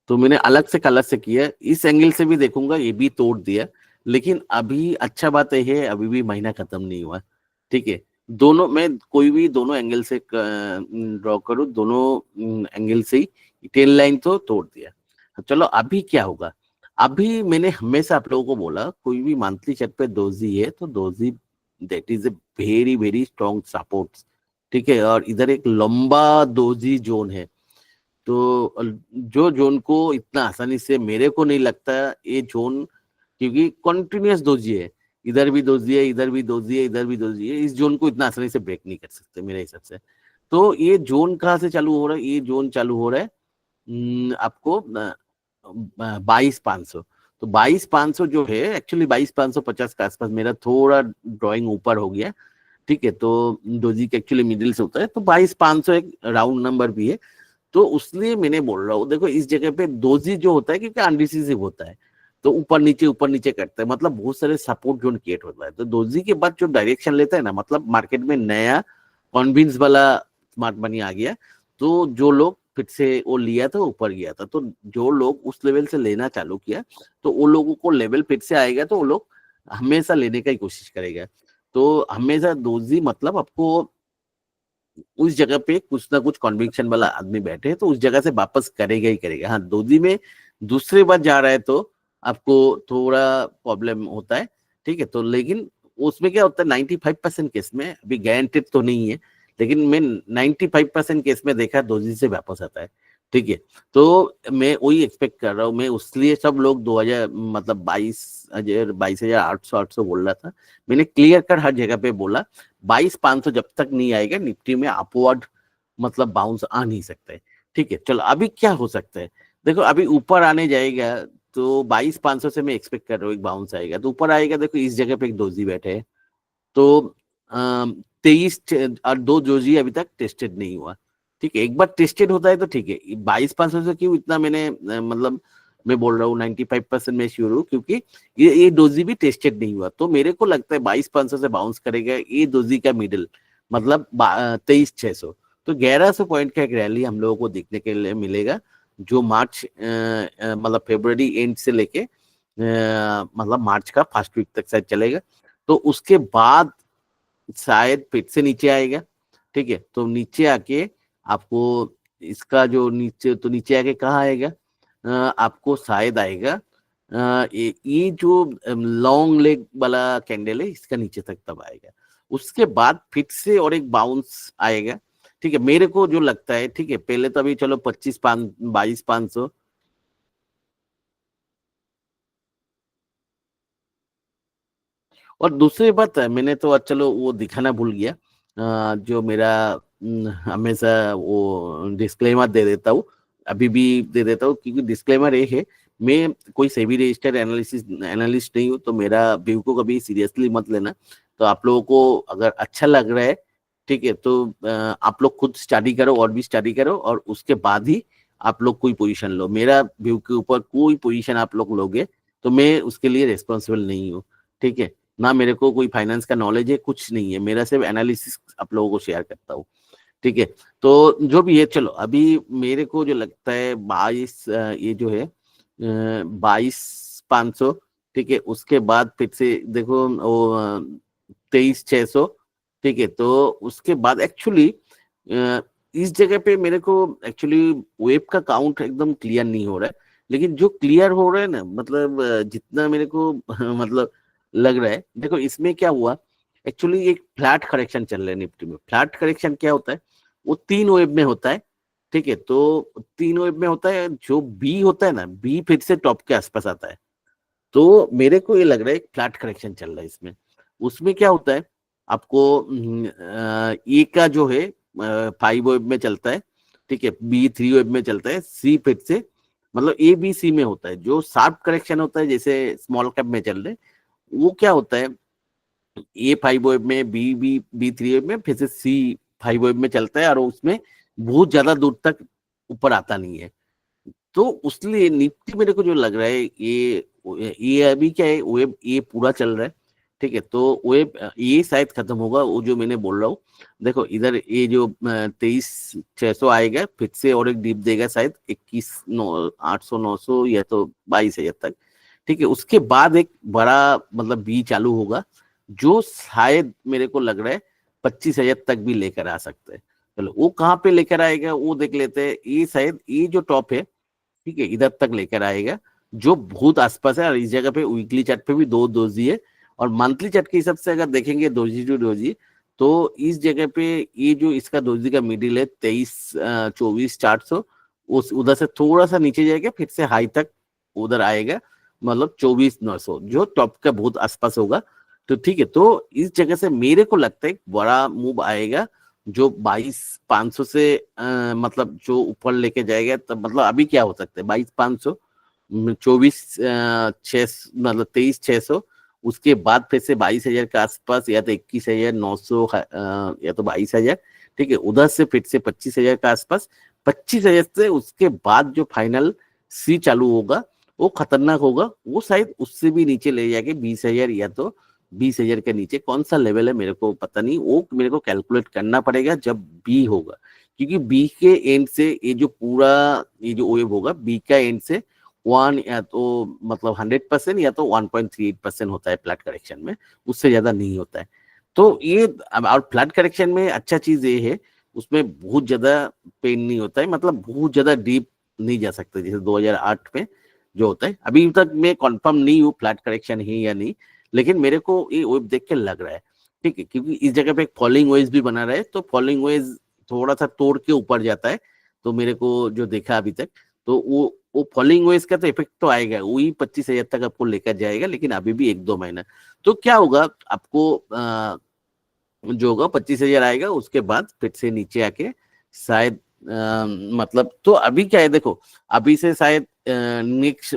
[SPEAKER 1] तो मैंने अलग से कलर से किया, इस एंगल से भी देखूंगा, ये भी तोड़ दिया। लेकिन अभी अच्छा बात है, अभी भी महीना खत्म नहीं हुआ। ठीक है, दोनों मैं कोई भी दोनों एंगल से ड्रॉ करूं, दोनों एंगल से ही टेन लाइन तो तोड़ दिया। चलो अभी क्या होगा। अभी मैंने हमेशा आप लोगों को बोला, कोई भी मंथली चार्ट पे दोजी है तो doji that is a very very strong support. ठीक है, और इधर एक लंबा दोजी जोन है, तो जो जोन को इतना आसानी से मेरे को नहीं लगता ये जोन, क्योंकि कंटिन्यूअस दोजी है, इधर भी दोजी है, इधर भी दोजी है, इधर भी दोजी है, इस जोन को इतना आसानी से ब्रेक नहीं कर सकते मेरे हिसाब से। तो ये जोन कहाँ से चालू हो रहा है, ये जोन चालू हो रहा है आपको 22,500। तो 22,500 जो है, एक्चुअली 22,550 के आसपास मेरा थोड़ा ड्राइंग ऊपर हो गया। ठीक है, तो दोजी के एक्चुअली मिडिल से होता है, तो 22,500 एक राउंड नंबर भी है। तो उसलिए मैंने बोल रहा हूँ, देखो इस जगह पे दोजी जो होता है, क्योंकि अनडिसिसिव होता है, तो ऊपर नीचे करता है, मतलब बहुत सारे सपोर्ट जोन क्रिएट होता है। तो दोजी के बाद जो डायरेक्शन लेता है ना, मतलब मार्केट में नया कॉन्विंस वाला स्मार्ट मनी आ गया, तो जो लोग फिर से वो लिया था, ऊपर गया था, तो जो लोग उस लेवल से लेना चालू किया, तो वो लोगों को लेवल फिर से आएगा, तो वो लोग हमेशा लेने का ही कोशिश करेगा। तो हमेशा दोजी मतलब आपको उस जगह पे कुछ ना कुछ कॉन्विक्शन वाला आदमी बैठे है, तो उस जगह से वापस करेगा ही करेगा। हाँ, दोजी में दूसरे बार जा रहा है तो आपको थोड़ा प्रॉब्लम होता है। ठीक है, तो लेकिन उसमें क्या होता है, 95% केस में, अभी गारंटेड तो नहीं है, लेकिन मैं 95% केस में देखा दोजी से वापस आता है। ठीक है, तो मैं वही एक्सपेक्ट कर रहा हूँ। मैं उसलिए सब लोग 2000 मतलब 22,800 बोल रहा था, मैंने क्लियर कर हर जगह पे बोला 22,500 जब तक नहीं आएगा, निफ्टी में अपवर्ड मतलब बाउंस आ नहीं सकता है। ठीक है, चलो अभी क्या हो सकता है, देखो अभी ऊपर आने जाएगा, तो 22,500 से मैं एक्सपेक्ट कर रहा हूँ एक बाउंस आएगा, तो ऊपर आएगा। देखो इस जगह पे एक दोजी बैठे हैं, तो 23 और 2 दोजी अभी तक टेस्टेड नहीं हुआ। ठीक है, एक बार टेस्टेड होता है तो ठीक है। 22,500 से क्यों इतना मैंने मतलब मैं बोल रहा हूँ 95% में श्योर हूँ, क्योंकि ये डोजी भी टेस्टेड नहीं हुआ। तो मेरे को लगता है 22,500 से बाउंस करेगा ये डोजी का मिडिल, मतलब 23,600। तो 1100 पॉइंट का एक रैली हम लोगों को देखने के लिए मिलेगा, जो मार्च मतलब फरवरी एंड से लेके मतलब मार्च का फर्स्ट वीक तक शायद चलेगा। तो उसके बाद शायद फिर से नीचे आएगा। ठीक है, तो नीचे आके आपको इसका जो नीचे, तो नीचे आके कहाँ आएगा, आपको शायद आएगा ये जो लॉन्ग लेग वाला कैंडल है इसका नीचे तक तब आएगा। उसके बाद फिर से और एक बाउंस आएगा। ठीक है, मेरे को जो लगता है, ठीक है, पहले तो अभी चलो 22,500 और दूसरी बात है, मैंने तो चलो वो दिखाना भूल गया, जो मेरा हमेशा वो डिस्क्लेमर दे देता हूँ, अभी भी दे देता हूँ, क्योंकि डिस्क्लेमर ये है, मैं कोई सेबी रजिस्टर्ड एनालिस्ट नहीं हूँ, तो मेरा व्यू को कभी सीरियसली मत लेना। तो आप लोगों को अगर अच्छा लग रहा है, ठीक है, तो आप लोग खुद स्टडी करो और भी स्टडी करो, और उसके बाद ही आप लोग कोई पोजीशन लो। मेरा व्यू के ऊपर कोई पोजीशन आप लोग लोगे तो मैं उसके लिए रिस्पॉन्सिबल नहीं हूँ। ठीक है, ना मेरे को कोई फाइनेंस का नॉलेज है, कुछ नहीं है, मेरा सिर्फ एनालिसिस आप लोगों को शेयर करता हूँ। ठीक है, तो जो भी है, चलो अभी मेरे को जो लगता है 22 ये जो है 22,500, ठीक है, उसके बाद फिर से देखो वो 23,600। ठीक है, तो उसके बाद एक्चुअली इस जगह पे मेरे को एक्चुअली वेब का काउंट एकदम क्लियर नहीं हो रहा है, लेकिन जो क्लियर हो रहा है ना, मतलब जितना मेरे को मतलब लग रहा है, देखो इसमें क्या हुआ, एक्चुअली एक फ्लैट करेक्शन चल रहा है निफ्टी में। फ्लैट करेक्शन क्या होता है, वो 3 वेब में होता है। ठीक है, तो 3 वेब में होता है, जो बी होता है ना, बी फिर से टॉप के आसपास आता है। तो मेरे को ये लग रहा है एक फ्लैट करेक्शन चल रहा है इसमें। उसमें क्या होता है, आपको ए का जो है 5 वेब में चलता है, ठीक है, बी 3 वेब में चलता है, सी फिर से मतलब ए बी सी में होता है। जो शार्प करेक्शन होता है जैसे स्मॉल कैप में चल रहे, वो क्या होता है, ए 5 वेब में, बी 3 वेब में, फिर से सी 5 वेब में चलता है, और उसमें बहुत ज्यादा दूर तक ऊपर आता नहीं है। तो उसलिए निफ्टी मेरे को जो लग रहा है, ये अभी क्या है, वेब ये पूरा चल रहा है। ठीक है, तो वेब ये शायद खत्म होगा, वो जो मैंने बोल रहा हूँ। देखो इधर ये जो 23,600 आएगा, फिर से और एक डीप देगा शायद 21,800 900 या तो 22,000 तक। ठीक है, उसके बाद एक बड़ा मतलब बी चालू होगा, जो शायद मेरे को लग रहा है 25,000 तक भी लेकर आ सकते हैं। चलो वो कहाँ पे लेकर आएगा वो देख लेते हैं। ये शायद ये जो टॉप है, ठीक है, इधर तक लेकर आएगा, जो बहुत आसपास है। और इस जगह पे वीकली चार्ट पे भी 2 डोजी है, और मंथली चार्ट के हिसाब से अगर देखेंगे डोजी टू डोजी, तो इस जगह पे ये जो इसका डोजी का मिडिल है 24,400, उस उधर से थोड़ा सा नीचे जाएगा, फिर से हाई तक उधर आएगा, मतलब 24,900, जो टॉप का बहुत आसपास होगा। तो ठीक है, तो इस जगह से मेरे को लगता है बड़ा मूव आएगा, जो 22,500 से मतलब जो ऊपर लेके जाएगा। तब मतलब अभी क्या हो सकता है, 22,500, 24,600 मतलब 23,600, उसके बाद फिर से 22,000 के आसपास, या तो 21,900 या तो 22,000। ठीक है, उधर से फिर से 25,000 के आसपास, 25,000 से उसके बाद जो फाइनल सी चालू होगा वो खतरनाक होगा, वो शायद उससे भी नीचे ले जाके 20,000, या तो 20,000 के नीचे कौन सा लेवल है मेरे को पता नहीं, वो मेरे को कैलकुलेट करना पड़ेगा जब बी होगा। क्योंकि बी के एंड से ये जो पूरा ये जो वेव होगा, बी का एंड से 1 या तो मतलब 100% या तो 1.38% होता है फ्लैट करेक्शन में, उससे ज्यादा नहीं होता है। तो ये और फ्लैट करेक्शन में अच्छा चीज ये है, उसमें बहुत ज्यादा पेन नहीं होता है, मतलब बहुत ज्यादा डीप नहीं जा सकते जैसे 2008 में जो होता है। अभी तक मैं कंफर्म नहीं हूँ फ्लैट करेक्शन है या नहीं, लेकिन मेरे को ये वेव देख के लग रहा है। ठीक है, क्योंकि इस जगह पे एक फॉलिंग वेज भी बना रहा है, तो फॉलिंग वेज थोड़ा सा तोड़ के ऊपर जाता है। तो मेरे को जो देखा अभी तक, तो वो फॉलिंग वेज का तो इफेक्ट तो आएगा, वही 25,000 तक आपको लेकर जाएगा, लेकिन अभी भी 1-2 महीना। तो क्या होगा आपको जो होगा 25,000 आएगा, उसके बाद फिर से नीचे आके शायद मतलब तो अभी क्या है, देखो अभी से शायद नेक्स्ट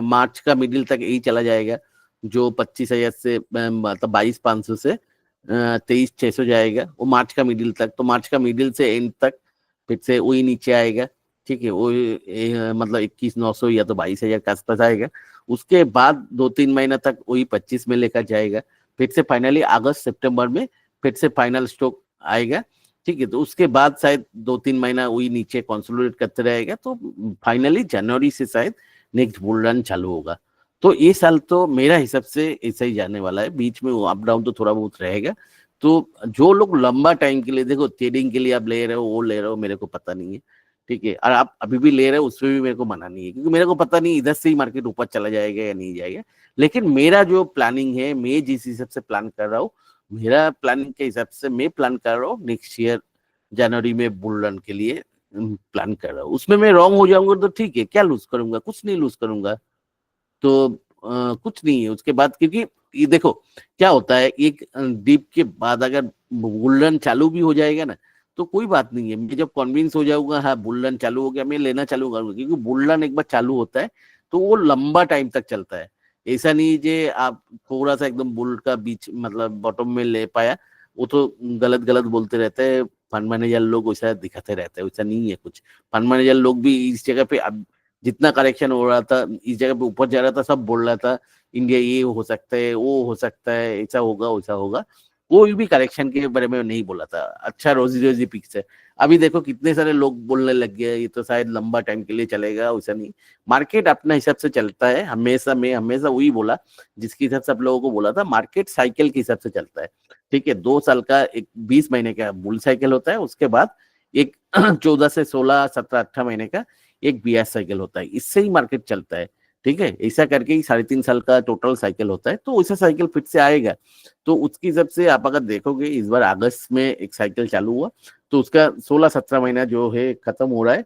[SPEAKER 1] मार्च का मिडिल तक यही चला जाएगा, जो 25,000 से मतलब 22,500 से 23,600 जाएगा, वो मार्च का मिडिल तक। तो मार्च का मिडिल से एंड तक फिर से वही नीचे आएगा, ठीक है, वो मतलब 21,900 या तो 22,000 के आसपास आएगा। उसके बाद 2-3 महीना तक वही 25 में लेकर जाएगा, फिर से फाइनली अगस्त सितंबर में फिर से फाइनल स्टॉक आएगा, ठीक है। तो उसके बाद शायद 2-3 महीना वही नीचे कंसोलिडेट करते रहेगा, तो फाइनली जनवरी से शायद नेक्स्ट बुल रन चालू होगा। तो ये साल तो मेरा हिसाब से ऐसा ही जाने वाला है, बीच में अप डाउन तो थोड़ा बहुत रहेगा। तो जो लोग लंबा टाइम के लिए, देखो ट्रेडिंग के लिए आप ले रहे हो, वो ले रहे हो, मेरे को पता नहीं है, ठीक है, और आप अभी भी ले रहे हो उसमें भी मेरे को मना नहीं है, क्योंकि मेरे को पता नहीं इधर से ही मार्केट ऊपर चला जाएगा या नहीं जाएगा। लेकिन मेरा जो प्लानिंग है, मैं जिस हिसाब से प्लान कर रहा हूँ, मेरा प्लानिंग के हिसाब से मैं प्लान कर रहा हूँ नेक्स्ट ईयर जनवरी में बुल रन के लिए प्लान कर रहा हूँ। उसमें मैं रॉन्ग हो जाऊंगा तो ठीक है, क्या लूज करूंगा, कुछ नहीं लूज करूंगा। तो कुछ नहीं है उसके बाद, क्योंकि ये देखो क्या होता है, एक डीप के बाद अगर बुल रन चालू भी हो जाएगा ना, तो कोई बात नहीं है, मैं जब कन्विंस हो जाऊंगा हाँ बुल रन चालू हो गया, मैं लेना चालू करूंगा, क्योंकि बुल रन एक बार चालू होता है तो वो लंबा टाइम तक चलता है। ऐसा नहीं जे आप थोड़ा सा एकदम बुल का बीच मतलब बॉटम में ले पाया, वो तो गलत गलत बोलते रहते हैं फंड मैनेजर लोग, वैसा दिखाते रहते हैं, वैसा नहीं है कुछ। फंड मैनेजर लोग भी इस जगह पे अब जितना करेक्शन हो रहा था, इस जगह पे ऊपर जा रहा था, सब बोल रहा था इंडिया ये हो सकता है, वो हो सकता है, ऐसा होगा वैसा होगा, कोई भी करेक्शन के बारे में नहीं बोला था। अच्छा रोजी रोजी पिक्स है। अभी देखो कितने सारे लोग बोलने लग गए ये तो शायद लंबा टाइम के लिए चलेगा, वैसा नहीं। मार्केट अपना हिसाब से चलता है हमेशा, मैं हमेशा वही बोला जिसके हिसाब से आप लोगों को बोला था, मार्केट साइकिल के हिसाब से चलता है, ठीक है। 2 साल का एक 20 महीने का बुल साइकिल होता है, उसके बाद एक 14 से 16, 17, 18 महीने का एक बीआर साइकिल होता है, इससे ही मार्केट चलता है, ठीक है। ऐसा करके ही 3.5 साल का टोटल साइकिल होता है, तो वैसा साइकिल फिर से आएगा। तो उसकी हिसाब से आप अगर देखोगे इस बार अगस्त में एक साइकिल चालू हुआ, तो उसका 16-17 महीना जो है खत्म हो रहा है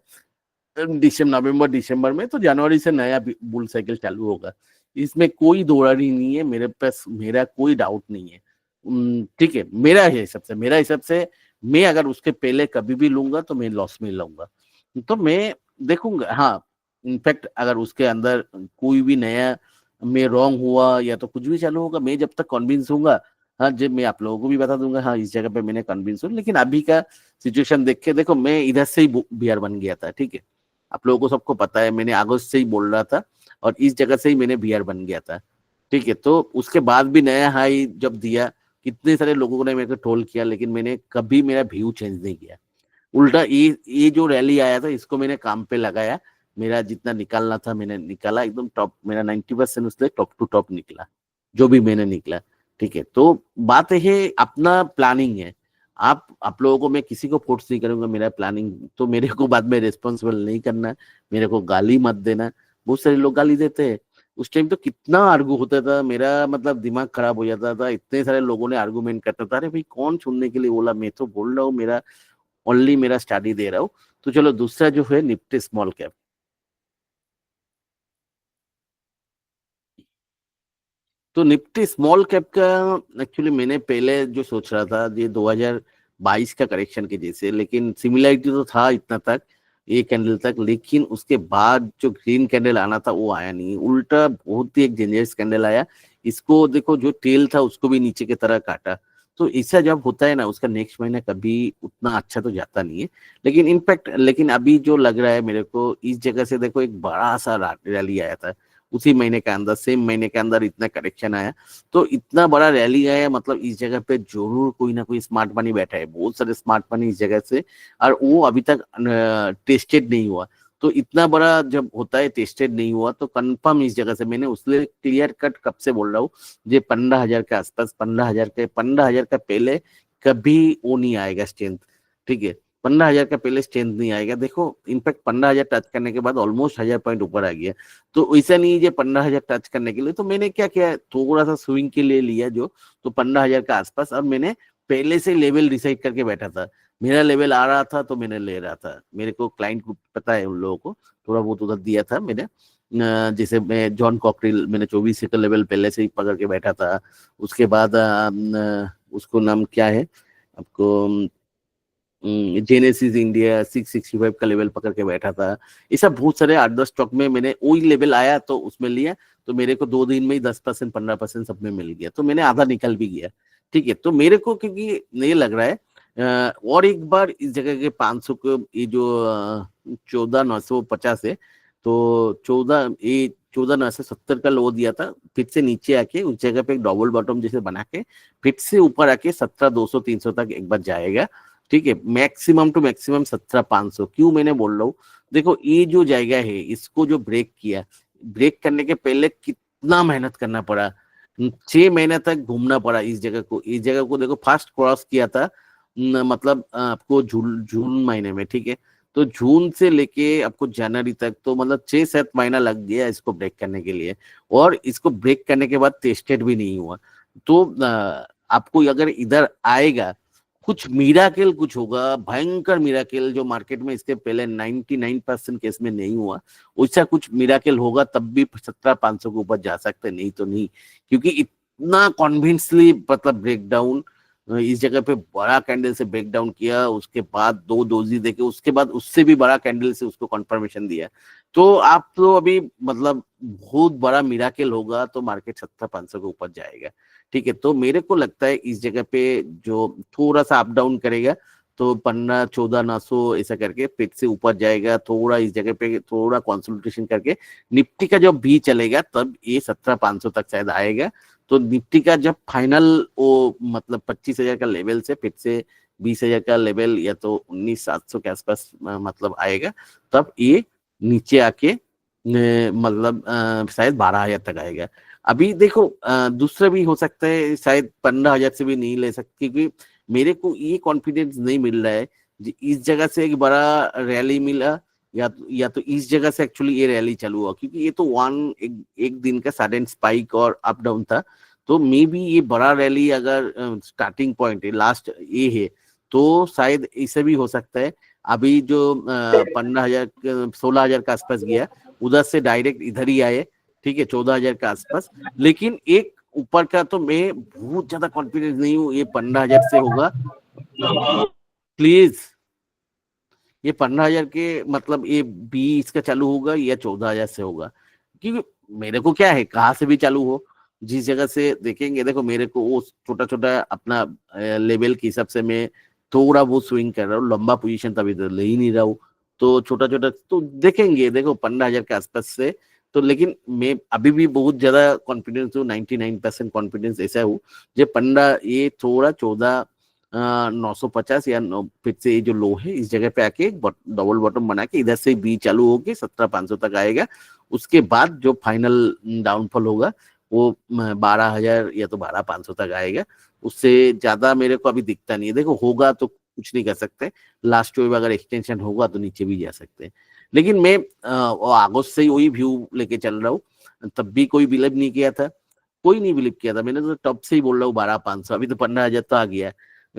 [SPEAKER 1] नवंबर दिसंबर में, तो जनवरी से नया बुल साइकिल चालू होगा। इसमें कोई दोहरानी नहीं है, मेरे पास मेरा कोई डाउट नहीं है, ठीक है। मेरा हिसाब से मैं अगर उसके पहले कभी भी लूंगा तो मैं लॉस में लूंगा, तो मैं देखूंगा। हाँ, इनफैक्ट अगर उसके अंदर कोई भी नया में रॉन्ग हुआ या तो कुछ भी चालू होगा, मैं जब तक कन्विंस होऊंगा, हाँ जब मैं आप लोगों को भी बता दूंगा हाँ इस जगह पे मैंने कन्विंस हूँ। लेकिन अभी का सिचुएशन देख के देखो, मैं इधर से ही बियर बन गया था, ठीक है, आप लोगों को सबको पता है, मैंने अगस्त से ही बोल रहा था और इस जगह से ही मैंने बियर बन गया था, ठीक है। तो उसके बाद भी नया हाई जब दिया, कितने सारे लोगों ने मेरे को ट्रोल किया, लेकिन मैंने कभी मेरा व्यू चेंज नहीं किया। उल्टा ये जो रैली आया था इसको मैंने काम पे लगाया, मेरा जितना निकालना था मैंने निकाला, एकदम टॉप मेरा 90% उससे टॉप टू टॉप निकला जो भी मैंने निकला, ठीक है। तो बात है अपना प्लानिंग है, आप लोगों को मैं किसी को फोर्स नहीं करूंगा, मेरा प्लानिंग तो मेरे को बाद में रिस्पॉन्सिबल नहीं करना, मेरे को गाली मत देना। बहुत सारे लोग गाली देते हैं, उस टाइम तो कितना आर्गू होता था, मेरा मतलब दिमाग खराब हो जाता था, इतने सारे लोगों ने आर्गूमेंट करता था, अरे भाई कौन सुनने के लिए बोला, मैं तो बोल रहा हूँ मेरा ओनली मेरा स्टडी दे रहा हूँ। तो चलो दूसरा जो है निफ्टी स्मॉल कैप, तो निफ्टी स्मॉल कैप का एक्चुअली मैंने पहले जो सोच रहा था ये 2022 का करेक्शन के जैसे, लेकिन सिमिलरिटी तो था इतना तक, एक कैंडल तक, लेकिन उसके बाद जो ग्रीन कैंडल आना था वो आया नहीं, उल्टा बहुत ही एक डेंजरस कैंडल आया। इसको देखो जो टेल था उसको भी नीचे की तरह काटा। तो ऐसा जब होता है ना, उसका नेक्स्ट महीना कभी उतना अच्छा तो जाता नहीं है। लेकिन अभी जो लग रहा है मेरे को, इस जगह से देखो एक बड़ा सा रैली आया था उसी महीने के अंदर, सेम महीने के अंदर इतना करेक्शन आया, तो इतना बड़ा रैली आया, मतलब इस जगह पे जरूर कोई ना कोई स्मार्ट मनी बैठा है, बहुत सारे स्मार्ट मनी इस जगह से, और वो अभी तक टेस्टेड नहीं हुआ। तो इतना बड़ा जब होता है टेस्टेड नहीं हुआ तो कंफर्म इस जगह से, मैंने उसलिए क्लियर कट कब से बोल रहा हूँ, ये 15,000 के आसपास, 15,000 का पहले कभी वो नहीं आएगा स्ट्रेंथ, ठीक है। 15,000 का पहले स्ट्रेंथ नहीं आएगा। देखो इनफैक्ट 15,000 टच करने के बाद ऑलमोस्ट 1,000 पॉइंट ऊपर आ गया। तो ऐसा नहीं है 15,000 टच करने के लिए, तो मैंने क्या किया, थोड़ा सा स्विंग के लिए लिया जो, तो 15,000 के आसपास, और मैंने पहले से लेवल डिसाइड करके बैठा था, मेरा लेवल आ रहा था तो मैंने ले रहा था। मेरे को क्लाइंट को पता है, उन लोगों को थोड़ा बहुत उधर दिया था मैंने। जैसे मैं जॉन कॉकरिल, मैंने 24 का लेवल पहले से ही पकड़ के बैठा था। उसके बाद उसको नाम क्या है आपको, जेनेसिस इंडिया 665 का लेवल पकड़ के बैठा था। ऐसा बहुत सारे 8-10 स्टॉक में मैंने वही लेवल आया तो उसमें लिया, तो मेरे को 2 दिन में ही 10% 15% सब में मिल गया, तो मैंने आधा निकल भी गया, ठीक है। तो मेरे को क्योंकि ये लग रहा है और एक बार इस जगह के 500 को ये जो 14,950 है, तो 14,970 का लो दिया था, फिर से नीचे आके उस जगह पे एक डबल बॉटम जैसे बना के फिर से ऊपर आके 17,200-300 तक एक बार जाएगा। ठीक है, मैक्सिमम टू मैक्सिमम 17,500। क्यों मैंने बोल रहा हूँ, देखो ये जो जगह है इसको जो ब्रेक किया, ब्रेक करने के पहले कितना मेहनत करना पड़ा, 6 महीने तक घूमना पड़ा इस जगह को। इस जगह को देखो फास्ट क्रॉस किया था मतलब आपको जून जून महीने में, ठीक है, तो जून से लेके आपको जनवरी तक, तो मतलब 6-7 महीना लग गया इसको ब्रेक करने के लिए। और इसको ब्रेक करने के बाद टेस्टेड भी नहीं हुआ। तो आपको अगर इधर आएगा कुछ मिराकिल कुछ होगा, भयंकर मिराकिल, जो मार्केट में इसके पहले 99% केस में नहीं हुआ, वैसा कुछ मिराकिल होगा तब भी 17,500 के ऊपर जा सकते, नहीं तो नहीं। क्योंकि इतना कॉन्विंसली मतलब ब्रेकडाउन इस जगह पे बड़ा कैंडल से ब्रेक डाउन किया, उसके बाद 2 डोजी देके उसके बाद उससे भी बड़ा कैंडल से उसको कंफर्मेशन दिया। तो आप तो अभी मतलब बहुत बड़ा मिराकल होगा तो मार्केट 17,500 के ऊपर जाएगा। ठीक है, तो मेरे को लगता है इस जगह पे जो थोड़ा सा अप डाउन करेगा तो 15-14,900 ऐसा करके फिर से ऊपर जाएगा, थोड़ा इस जगह पे थोड़ा कंसोलिडेशन करके निफ्टी का जब भी चलेगा तब ये 17,500 तक शायद आएगा। तो निफ्टी का जब फाइनल वो मतलब 25,000 का लेवल से फिर से 20,000 का लेवल या तो 19,700 के आसपास मतलब आएगा, तब ये नीचे आके मतलब शायद 12,000 तक आएगा। अभी देखो दूसरा भी हो सकता है, शायद 15,000 से भी नहीं ले सकते, क्योंकि मेरे को ये कॉन्फिडेंस नहीं मिल रहा है कि इस जगह से एक बड़ा रैली मिला या तो इस जगह से एक्चुअली ये रैली चालू हुआ, क्योंकि ये तो एक दिन का सडन स्पाइक और अप डाउन था। तो मे बी ये बड़ा रैली अगर स्टार्टिंग पॉइंट है, लास्ट ये है, तो शायद ऐसे भी हो सकता है। अभी जो 15,000 16,000 के आसपास गया, उधर से डायरेक्ट इधर ही आए, ठीक है, 14,000 के आसपास। लेकिन एक ऊपर का तो मैं बहुत ज्यादा कॉन्फिडेंस नहीं हूँ ये 15,000 से होगा, प्लीज। ये 15,000 के मतलब ये 20 का चालू होगा या 14,000 से होगा, क्योंकि मेरे को क्या है कहाँ से भी चालू हो, जिस जगह से देखेंगे। देखो मेरे को वो छोटा छोटा अपना लेवल के हिसाब से मैं थोड़ा बहुत स्विंग कर रहा हूँ, लंबा पोजीशन तभी तो ले ही नहीं रहा हूँ। तो छोटा छोटा तो देखेंगे, देखो 15,000 के आसपास से। तो लेकिन मैं अभी भी बहुत ज्यादा कॉन्फिडेंस हूँ, 99% कॉन्फिडेंस ऐसा हूँ जो 15 ये थोड़ा 14,950 या फिर से ये जो लो है इस जगह पे आके डबल बॉटम बना के इधर से बी चालू होके 17,500 तक आएगा। उसके बाद जो फाइनल डाउनफॉल होगा वो 12,000 या तो 12,500 तक आएगा। उससे ज्यादा मेरे को अभी दिखता नहीं है। देखो होगा तो कुछ नहीं कर सकते, लास्ट वेव अगर एक्सटेंशन होगा तो नीचे भी जा सकते हैं। लेकिन मैं अगस्त से ही वही व्यू लेके चल रहा हूँ, तब भी कोई बिलीव नहीं किया था, कोई नहीं बिलीव किया था। मैंने तो टॉप से ही बोल रहा हूँ 12,500, अभी तो 15,000 तो आ गया।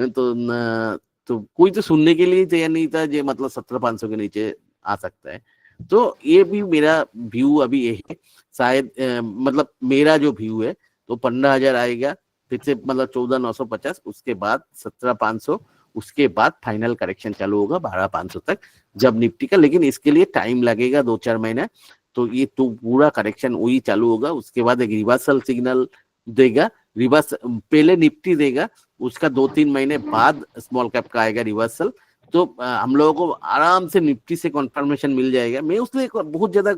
[SPEAKER 1] तो कोई तो सुनने के लिए तैयार नहीं था जो मतलब 17,500 के नीचे आ सकता है। तो ये भी मेरा व्यू अभी ये है, शायद मतलब मेरा जो व्यू है तो 15,000 आएगा, फिर से मतलब 14,950, उसके बाद 17,500, उसके बाद फाइनल करेक्शन चालू होगा 12,500 तक जब निफ्टी का। लेकिन इसके लिए टाइम लगेगा 2-4 महीना। तो ये तो पूरा करेक्शन वही चालू होगा, उसके बाद एक रिवर्सल सिग्नल देगा। रिवर्स पहले निफ्टी देगा, उसका 2-3 महीने बाद स्मॉल कैप का आएगा रिवर्सल। तो हम लोगों को आराम से निफ्टी से कंफर्मेशन मिल जाएगा। मैं उसमें बहुत ज्यादा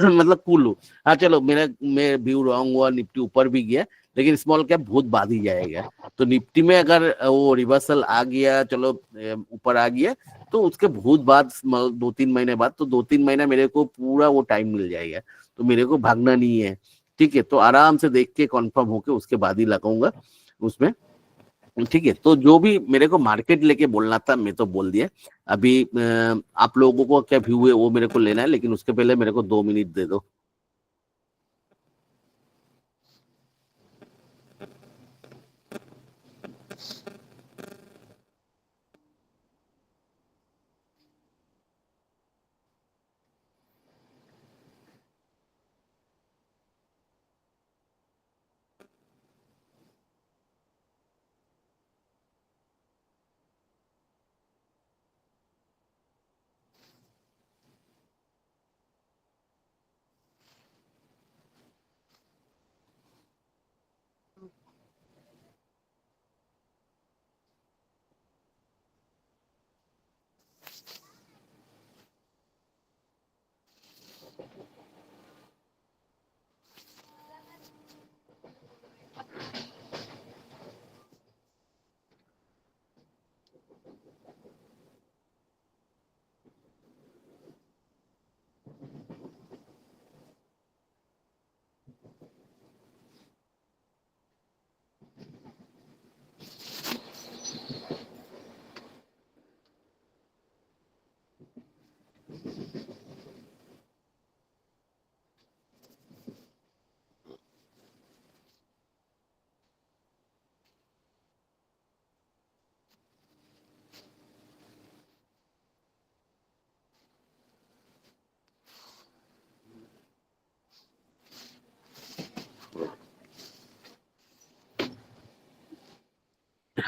[SPEAKER 1] मतलब कूल हूँ। हाँ चलो मैं व्यू रॉन्ग हुआ, निफ्टी ऊपर भी गया, लेकिन स्मॉल कैप बहुत बाद ही जाएगा। तो निफ्टी में अगर वो रिवर्सल आ गया, चलो ऊपर आ गया, तो उसके बहुत बाद 2-3 महीने बाद, तो 2-3 महीना मेरे को पूरा वो टाइम मिल जाएगा। तो मेरे को भागना नहीं है, ठीक है। तो आराम से देख के कंफर्म होके उसके बाद ही लगाऊंगा उसमें, ठीक है। तो जो भी मेरे को मार्केट लेके बोलना था मैं तो बोल दिया। अभी आप लोगों को क्या व्यू है वो मेरे को लेना है, लेकिन उसके पहले मेरे को 2 मिनट दे दो।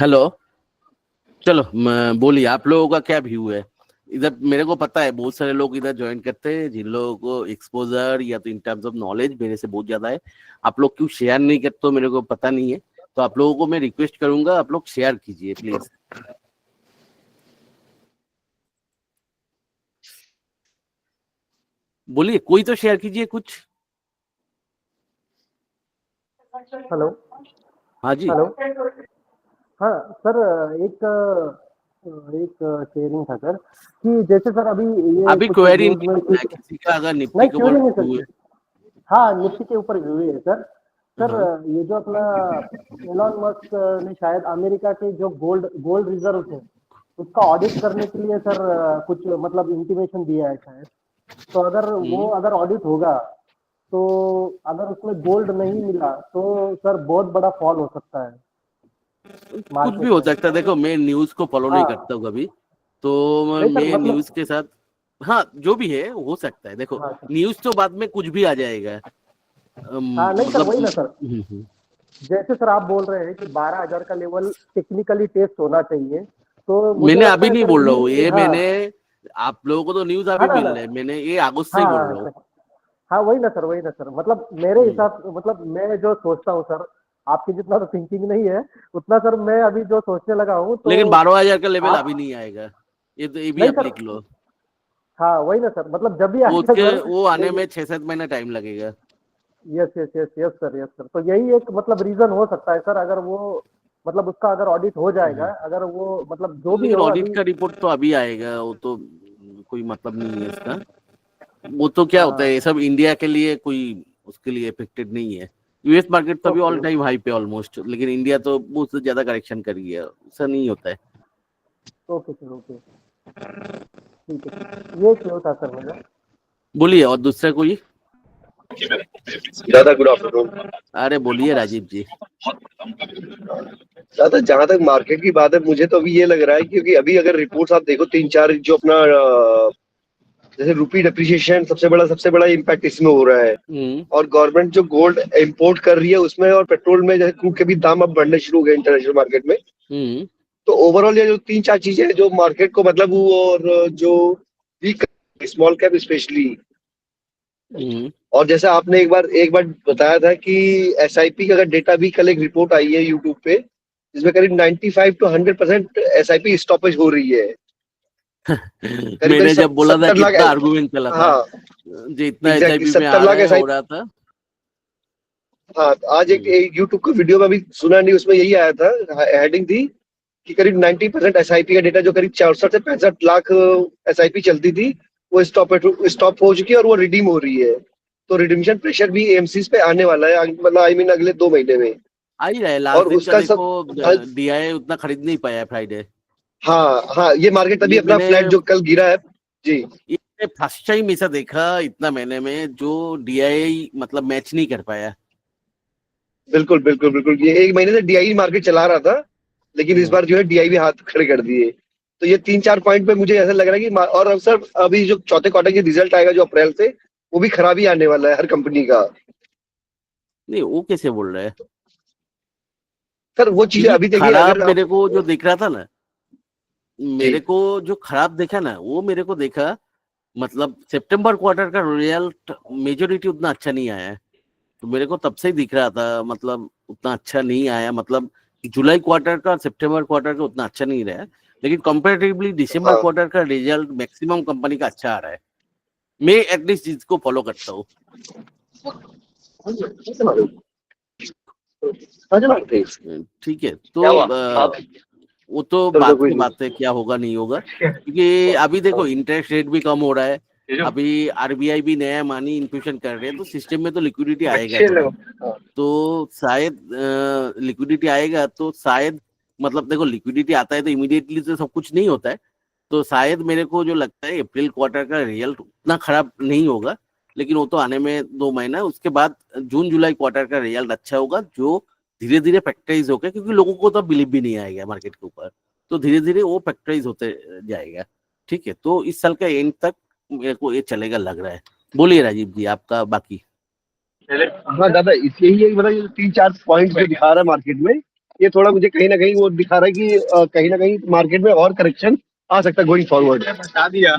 [SPEAKER 1] हेलो, चलो बोलिए, आप लोगों का क्या व्यू है इधर? मेरे को पता है बहुत सारे लोग इधर ज्वाइन करते हैं जिन लोगों को एक्सपोजर या तो इन टर्म्स ऑफ नॉलेज मेरे से बहुत ज्यादा है। आप लोग क्यों शेयर नहीं करते हो मेरे को पता नहीं है, तो आप लोगों को मैं रिक्वेस्ट करूंगा आप लोग शेयर कीजिए प्लीज। बोलिए, कोई तो शेयर कीजिए कुछ।
[SPEAKER 5] हेलो।
[SPEAKER 1] हाँ जी।
[SPEAKER 5] हेलो। हाँ सर, एक एक शेयरिंग था सर कि जैसे सर अभी ये
[SPEAKER 1] अभी
[SPEAKER 5] कुछ
[SPEAKER 1] क्वेरी
[SPEAKER 5] न्यूज़ में
[SPEAKER 1] नहीं है किसी का, अगर निफ्टी
[SPEAKER 5] नहीं,
[SPEAKER 1] के
[SPEAKER 5] क्यों नहीं
[SPEAKER 1] ऊपर
[SPEAKER 5] सर। हाँ, निफ्टी के ऊपर व्यू है सर। सर
[SPEAKER 1] हाँ।
[SPEAKER 5] ये जो अपना एलॉन मस्क ने शायद अमेरिका के जो गोल्ड गोल्ड रिजर्व है उसका ऑडिट करने के लिए सर कुछ मतलब इंटीमेशन दिया है शायद। तो अगर वो अगर ऑडिट होगा तो अगर उसमें गोल्ड नहीं मिला तो सर बहुत बड़ा फॉल हो सकता है
[SPEAKER 1] कुछ भी
[SPEAKER 5] मार्केट
[SPEAKER 1] हो
[SPEAKER 5] में।
[SPEAKER 1] सकता है। देखो, मैं न्यूज को फॉलो नहीं
[SPEAKER 5] हाँ
[SPEAKER 1] करता हूँ कभी, तो
[SPEAKER 5] नहीं सर,
[SPEAKER 1] मैं
[SPEAKER 5] मतलब
[SPEAKER 1] न्यूज के साथ, हाँ जो भी है हो सकता है। देखो,
[SPEAKER 5] हाँ सर।
[SPEAKER 1] न्यूज तो बाद में कुछ भी आ जाएगा।
[SPEAKER 5] हाँ नहीं सर,
[SPEAKER 1] मतलब
[SPEAKER 5] वही ना सर। जैसे सर आप बोल रहे हैं कि 12,000 का लेवल टेक्निकली टेस्ट होना चाहिए, तो मुझे
[SPEAKER 1] मैंने
[SPEAKER 5] लगता
[SPEAKER 1] अभी
[SPEAKER 5] है
[SPEAKER 1] नहीं
[SPEAKER 5] सर
[SPEAKER 1] बोल रहा हूँ
[SPEAKER 5] ये।
[SPEAKER 1] ये,
[SPEAKER 5] हाँ
[SPEAKER 1] मैंने आप लोगों को तो न्यूज
[SPEAKER 5] हाँ
[SPEAKER 1] अभी
[SPEAKER 5] ना
[SPEAKER 1] मिल
[SPEAKER 5] ना।
[SPEAKER 1] रहा है, मैंने ये अगस्त से ही
[SPEAKER 5] हाँ
[SPEAKER 1] बोल
[SPEAKER 5] हाँ
[SPEAKER 1] रहा हूँ।
[SPEAKER 5] सर। हाँ वही ना सर, वही ना सर। मतलब मेरे हिसाब मतलब मैं जो सोचता हूँ सर, आपकी जितना तो थिंकिंग नहीं है उतना सर, मैं अभी जो सोचने लगा हूँ तो
[SPEAKER 1] लेकिन 12,000 का लेवल
[SPEAKER 5] आप।
[SPEAKER 1] अभी नहीं आएगा, ये तो ये भी
[SPEAKER 5] नहीं
[SPEAKER 1] आप
[SPEAKER 5] सर।
[SPEAKER 1] लिख लो।
[SPEAKER 5] हाँ वही ना सर, मतलब जब भी
[SPEAKER 1] वो
[SPEAKER 5] आएगा
[SPEAKER 1] उसके
[SPEAKER 5] सर।
[SPEAKER 1] वो आने में 6-7 महीना टाइम लगेगा।
[SPEAKER 5] Yes yes yes yes sir, yes sir. तो यही एक मतलब रीजन हो सकता है सर, अगर वो मतलब उसका अगर ऑडिट हो जाएगा, अगर वो मतलब जो भी
[SPEAKER 1] लेकिन
[SPEAKER 5] हो
[SPEAKER 1] ऑडिट
[SPEAKER 5] अभी।
[SPEAKER 1] का रिपोर्ट तो अभी आएगा, वो तो कोई मतलब नहीं है इसका। वो तो क्या होता है, ये
[SPEAKER 5] हाँ।
[SPEAKER 1] सब इंडिया के लिए कोई उसके लिए इफेक्टेड नहीं है। यूएस मार्केट तो अभी
[SPEAKER 5] ओके
[SPEAKER 1] ऑल टाइम हाई पे ऑलमोस्ट, लेकिन इंडिया तो बहुत ज्यादा करेक्शन कर गया, ऐसा नहीं होता है।
[SPEAKER 5] ओके सर, ओके ठीक है सर, ये क्यों था सर मेरा।
[SPEAKER 1] बोलिए, और दूसरा कोई?
[SPEAKER 2] दादा गुड आफ्टरनून।
[SPEAKER 1] अरे बोलिए राजीव जी।
[SPEAKER 2] दादा जहां तक मार्केट की बात है, मुझे तो अभी ये लग रहा है क्योंकि अभी अगर रिपोर्ट्स आप देखो तीन चार जो अपना जैसे रुपी डिप्रिसिएशन सबसे बड़ा इम्पैक्ट इसमें हो रहा है। और गवर्नमेंट जो गोल्ड इंपोर्ट कर रही है उसमें, और पेट्रोल में जैसे क्रूड के भी दाम अब बढ़ने शुरू हो गए इंटरनेशनल मार्केट में। तो ओवरऑल ये जो तीन चार चीजें हैं जो मार्केट को मतलब वो, और जो वीक स्मॉल कैप स्पेशली। और जैसे आपने एक बार बताया था कि एसआईपी का अगर डेटा भी, कल एक रिपोर्ट आई है यूट्यूब पे जिसमें करीब 95 to 100% एसआईपी स्टॉपेज हो रही है। करीब
[SPEAKER 1] मैंने
[SPEAKER 2] करीब
[SPEAKER 1] जब बोला था
[SPEAKER 2] 70 लाख।
[SPEAKER 1] कितना आर्गुमेंट चला था,
[SPEAKER 2] हाँ
[SPEAKER 1] जितना
[SPEAKER 2] एग्जैक्टली
[SPEAKER 1] एसआईपी में
[SPEAKER 2] 70
[SPEAKER 1] आ रहा
[SPEAKER 2] लाख
[SPEAKER 1] है हो
[SPEAKER 2] एसआईपी।
[SPEAKER 1] रहा था।
[SPEAKER 2] हाँ आज एक यूट्यूब का वीडियो में अभी सुना नहीं, उसमें यही आया था, हेडिंग थी कि करीब 90% एसआईपी का डेटा जो करीब 64 से 65 लाख एसआईपी चलती थी वो स्टॉप हो चुकी है और वो रिडीम हो रही है। तो रिडीम्शन प्रेशर भी एएमसीज पे आने वाला है, मतलब आई मीन अगले 2 महीने में।
[SPEAKER 1] आ ही रहा है, लास्ट
[SPEAKER 2] और
[SPEAKER 1] दिन का
[SPEAKER 2] उसका सब।
[SPEAKER 1] देखो, डीआई उतना खरीद नहीं पाया फ्राइडे।
[SPEAKER 2] हाँ हाँ, ये मार्केट अभी
[SPEAKER 1] ये
[SPEAKER 2] अपना फ्लैट जो कल गिरा है। जी
[SPEAKER 1] ये फर्स्ट टाइम ऐसा देखा इतना महीने में जो डीआई मतलब मैच नहीं कर पाया।
[SPEAKER 2] बिल्कुल बिल्कुल बिल्कुल, ये 1 महीने से डीआई मार्केट चला रहा था, लेकिन इस बार जो है डीआई भी हाथ खड़े कर दिए। तो ये तीन चार पॉइंट पे मुझे ऐसा लग रहा है कि और अब सर अभी जो चौथे क्वार्टर की रिजल्ट आएगा जो अप्रैल से, वो भी खराबी आने वाला है हर कंपनी का।
[SPEAKER 1] नहीं, वो कैसे बोल रहे हैं?
[SPEAKER 2] सर वो चीजें
[SPEAKER 1] क्योंकि
[SPEAKER 2] अभी देखिए
[SPEAKER 1] खराब
[SPEAKER 2] अगर आप।
[SPEAKER 1] मेरे को जो दिख रहा था ना,
[SPEAKER 2] जी
[SPEAKER 1] मेरे को जो खराब देखा ना, वो मेरे को देखा मतलब सितंबर क्वार्टर का रिजल्ट मेजोरिटी उतना अच्छा नहीं आया है। तो मेरे को तब से ही दिख रहा था मतलब उतना अच्छा नहीं आया, मतलब जुलाई क्वार्टर का और सितंबर क्वार्टर का उतना अच्छा नहीं रहा है। लेकिन कंपैरेटिवली दिसंबर
[SPEAKER 2] हाँ
[SPEAKER 1] क्वार्टर का रिजल्ट मैक्सिमम कंपनी का अच्छा आ रहा है। मैं एटलीस्ट चीज को फॉलो करता हूँ। ठीक है, तो वो तो बात
[SPEAKER 2] कोई
[SPEAKER 1] की
[SPEAKER 2] नहीं।
[SPEAKER 1] बात है, क्या होगा नहीं होगा। क्योंकि अभी देखो इंटरेस्ट रेट भी कम हो रहा है, अभी आरबीआई भी नया मनी इन्फ्यूशन कर रहे हैं, तो सिस्टम में तो लिक्विडिटी आएगा थोड़ा। तो शायद लिक्विडिटी आएगा तो शायद, मतलब देखो लिक्विडिटी आता है तो इमीडिएटली तो सब कुछ नहीं होता है। तो शायद मेरे को जो लगता है अप्रैल क्वार्टर का रिजल्ट उतना खराब नहीं होगा, लेकिन वो तो आने में 2 महीना, उसके बाद जून जुलाई क्वार्टर का रिजल्ट अच्छा होगा जो धीरे धीरे फैक्टराइज होगा, क्योंकि लोगों को तो बिलीव भी नहीं आएगा मार्केट के ऊपर, तो धीरे धीरे वो फैक्टराइज होते जाएगा। ठीक है, तो इस साल का एंड तक मेरे को ये चलेगा लग रहा है। बोलिए राजीव जी, आपका बाकी।
[SPEAKER 2] हाँ दादा, इसलिए ही मतलब ये तीन चार पॉइंट जो दिखा रहा है मार्केट में, ये थोड़ा मुझे कहीं ना कहीं वो दिखा रहा है कि कहीं ना कहीं मार्केट में और करेक्शन आ सकता है गोइंग फॉरवर्ड।
[SPEAKER 6] बता दिया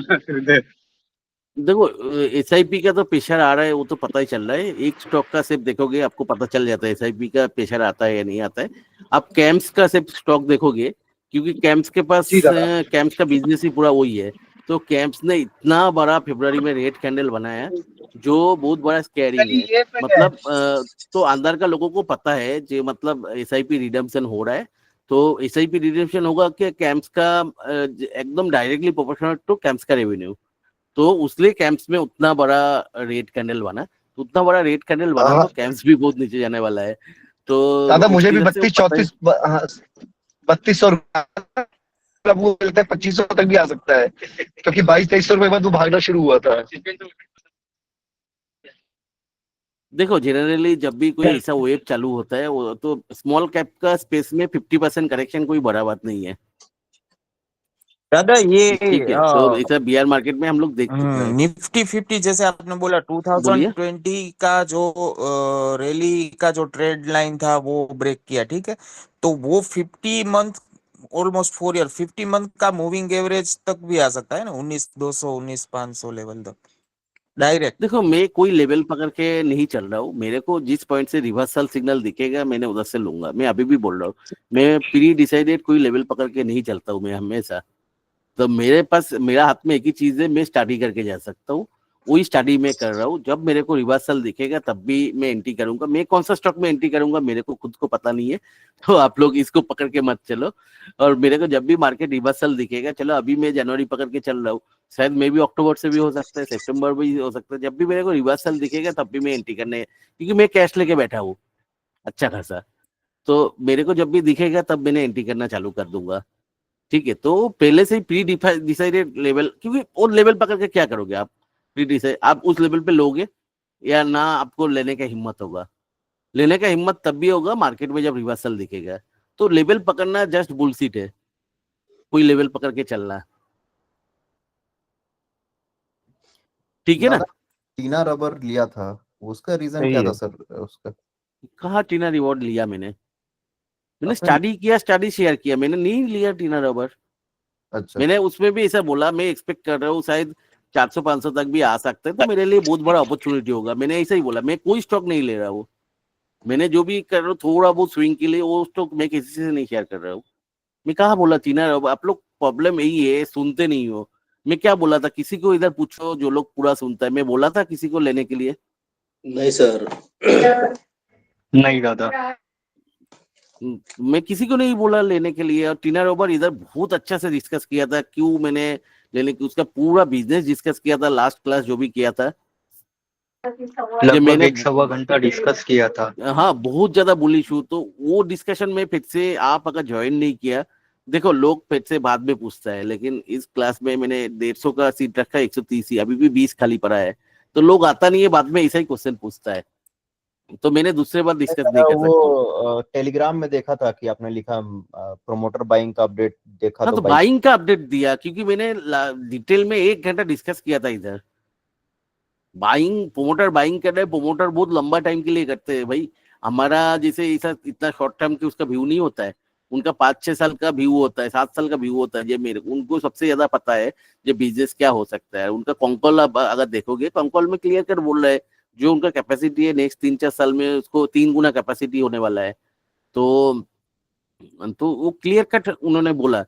[SPEAKER 1] देखो एसआईपी का तो प्रेशर आ रहा है, वो तो पता ही चल रहा है। एक स्टॉक का सिर्फ देखोगे आपको पता चल जाता है एसआईपी का प्रेशर आता है या नहीं आता है। आप कैम्स का सिर्फ स्टॉक देखोगे, क्योंकि कैम्स के पास
[SPEAKER 2] जी दादा।
[SPEAKER 1] कैम्स का बिजनेस ही पूरा वही है। तो कैम्स ने इतना बड़ा फरवरी में रेड कैंडल बनाया जो बहुत बड़ा स्कैरी है। मतलब तो अंदर का लोगों को पता है जो मतलब एसआईपी रिडम्पशन हो रहा है, तो एसआईपी रिडम्पशन होगा कि कैम्स का एकदम डायरेक्टली प्रोपोर्शनल टू कैम्स का रेवेन्यू। तो उसलिए कैंप्स में उतना बड़ा रेड कैंडल बना, तो उतना बड़ा रेड कैंडल बना
[SPEAKER 2] हाँ
[SPEAKER 1] तो कैंप्स भी बहुत नीचे जाने वाला है। तो
[SPEAKER 2] दादा, मुझे
[SPEAKER 1] उसकी
[SPEAKER 2] भी
[SPEAKER 1] वजह से वो
[SPEAKER 2] 32
[SPEAKER 1] पता है।
[SPEAKER 2] 34 3200 अब वो मिलता है 2500 तक भी आ सकता है, क्योंकि 2200 रुपए बाद वो भागना शुरू हुआ था।
[SPEAKER 1] देखो जनरली जब भी कोई ऐसा वेव चालू होता है वो तो स्मॉल कैप का स्पेस में 50% करेक्शन कोई बड़ा बात नहीं है।
[SPEAKER 7] दादा ये
[SPEAKER 1] ठीक है, तो ऐसा बीआर मार्केट में हम लोग देख चुके हैं।
[SPEAKER 7] निफ्टी 50 जैसे आपने बोला
[SPEAKER 1] बोलिए।
[SPEAKER 7] 2020 का जो रैली का जो ट्रेड लाइन था वो ब्रेक किया, ठीक है, तो वो 50 मंथ ऑलमोस्ट 4 ईयर 50 मंथ का मूविंग एवरेज तक भी आ सकता है ना, 19,200 19,500 लेवल तक डायरेक्ट।
[SPEAKER 1] देखो मैं कोई लेवल पकड़ के नहीं चल रहा हूँ, मेरे को जिस पॉइंट से रिवर्सल सिग्नल दिखेगा मैंने उधर से लूंगा। मैं अभी भी बोल रहा हूँ, मैं प्री डिसाइडेड कोई लेवल पकड़ के नहीं चलता हूँ मैं हमेशा। तो मेरे पास मेरा हाथ में एक ही चीज है, मैं स्टडी करके जा सकता हूँ, वही स्टडी में कर रहा हूँ। जब मेरे को रिवर्सल दिखेगा तब भी मैं एंट्री करूंगा। मैं कौन सा स्टॉक में एंट्री करूंगा मेरे को खुद को पता नहीं है, तो आप लोग इसको पकड़ के मत चलो। और मेरे को जब भी मार्केट रिवर्सल दिखेगा, चलो अभी मैं जनवरी पकड़ के चल रहा हूँ, शायद मे भी अक्टूबर से भी हो सकता है, सितंबर भी हो सकता है। जब भी मेरे को रिवर्सल दिखेगा तब भी मैं एंट्री करने, क्योंकि मैं कैश लेके बैठा हूँ अच्छा खासा, तो मेरे को जब भी दिखेगा तब मैंने एंट्री करना चालू कर दूंगा। ठीक है, तो पहले से ही प्री डिसाइडेड लेवल, क्योंकि वो लेवल पकड़ के क्या करोगे आप? प्री डिसाइड आप उस लेवल पे लोगे या ना? आपको लेने का हिम्मत होगा? लेने का हिम्मत तब भी होगा मार्केट में जब रिवर्सल दिखेगा। तो लेवल पकड़ना जस्ट बुलशिट है, कोई लेवल पकड़ के चलना। ठीक है ना?
[SPEAKER 8] दादा टीना रबर लिया था, उसका रीजन
[SPEAKER 4] सही
[SPEAKER 8] क्या
[SPEAKER 4] है।
[SPEAKER 8] था सर उसका?
[SPEAKER 1] कहा टीना रिवॉर्ड लिया मैंने
[SPEAKER 8] आपने
[SPEAKER 1] स्टडी किया, स्टडी शेयर किया, मैंने नहीं लिया टीना रबर।
[SPEAKER 8] अच्छा
[SPEAKER 1] मैंने उसमें भी ऐसा बोला, मैं एक्सपेक्ट कर रहा हूँ शायद 400-500 तक भी आ सकते हैं, तो मेरे लिए बहुत बड़ा अपॉर्चुनिटी होगा। मैंने ऐसा ही बोला, मैं कोई स्टॉक नहीं ले रहा हूँ। मैंने जो भी कर रहा हूँ थोड़ा बहुत स्विंग के लिए, वो स्टॉक मैं किसी से नहीं शेयर कर रहा हूँ। मैं कहा बोला टीना रबर, आप लोग प्रॉब्लम यही है, सुनते नहीं हो। मैं क्या बोला था? किसी को इधर पूछो जो लोग पूरा सुनता है, मैं बोला था किसी को लेने के लिए?
[SPEAKER 3] नहीं सर।
[SPEAKER 4] नहीं दादा।
[SPEAKER 1] मैं किसी को नहीं बोला लेने के लिए। और टीना रोबर इधर बहुत अच्छा से डिस्कस किया था क्यों मैंने लेने की, उसका पूरा बिजनेस डिस्कस किया था, लास्ट क्लास जो भी किया था
[SPEAKER 9] लगभग
[SPEAKER 1] मैंने
[SPEAKER 9] 1 सवा घंटा डिस्कस किया था।
[SPEAKER 1] हाँ बहुत ज्यादा बुलिश हूँ। तो वो डिस्कशन में फिर से आप अगर ज्वाइन नहीं किया, देखो लोग फिर से बाद में पूछता है, लेकिन इस क्लास में मैंने 150 का सीट रखा है, 130 ही, अभी भी 20 खाली पड़ा है। तो लोग आता नहीं है, बाद में ऐसा ही क्वेश्चन पूछता है, तो मैंने दूसरे बार डिस्कस नहीं कर सकता।
[SPEAKER 8] वो टेलीग्राम में देखा था कि आपने लिखा प्रोमोटर बाइंग का अपडेट देखा,
[SPEAKER 1] हाँ,
[SPEAKER 8] तो
[SPEAKER 1] तो बाइंग का अपडेट दिया क्योंकि मैंने डिटेल में 1 घंटा डिस्कस किया था इधर। बाइंग, प्रोमोटर बाइंग कर रहे हैं, प्रोमोटर बहुत लंबा टाइम के लिए करते हैं भाई। हमारा जैसे ऐसा इतना शॉर्ट टर्म के उसका व्यू नहीं होता है, उनका 5-6 साल का व्यू होता है, 7 साल का व्यू होता है। ये मेरे उनको सबसे ज्यादा पता है ये बिजनेस क्या हो सकता है। उनका कॉन्कॉल अगर देखोगे, कॉन्कॉल में क्लियर कर बोल रहे हैं जो उनका कैपेसिटी है नेक्स्ट 3-4 साल में उसको 3 गुना कैपेसिटी होने वाला है। तो वो क्लियर कट उन्होंने बोला,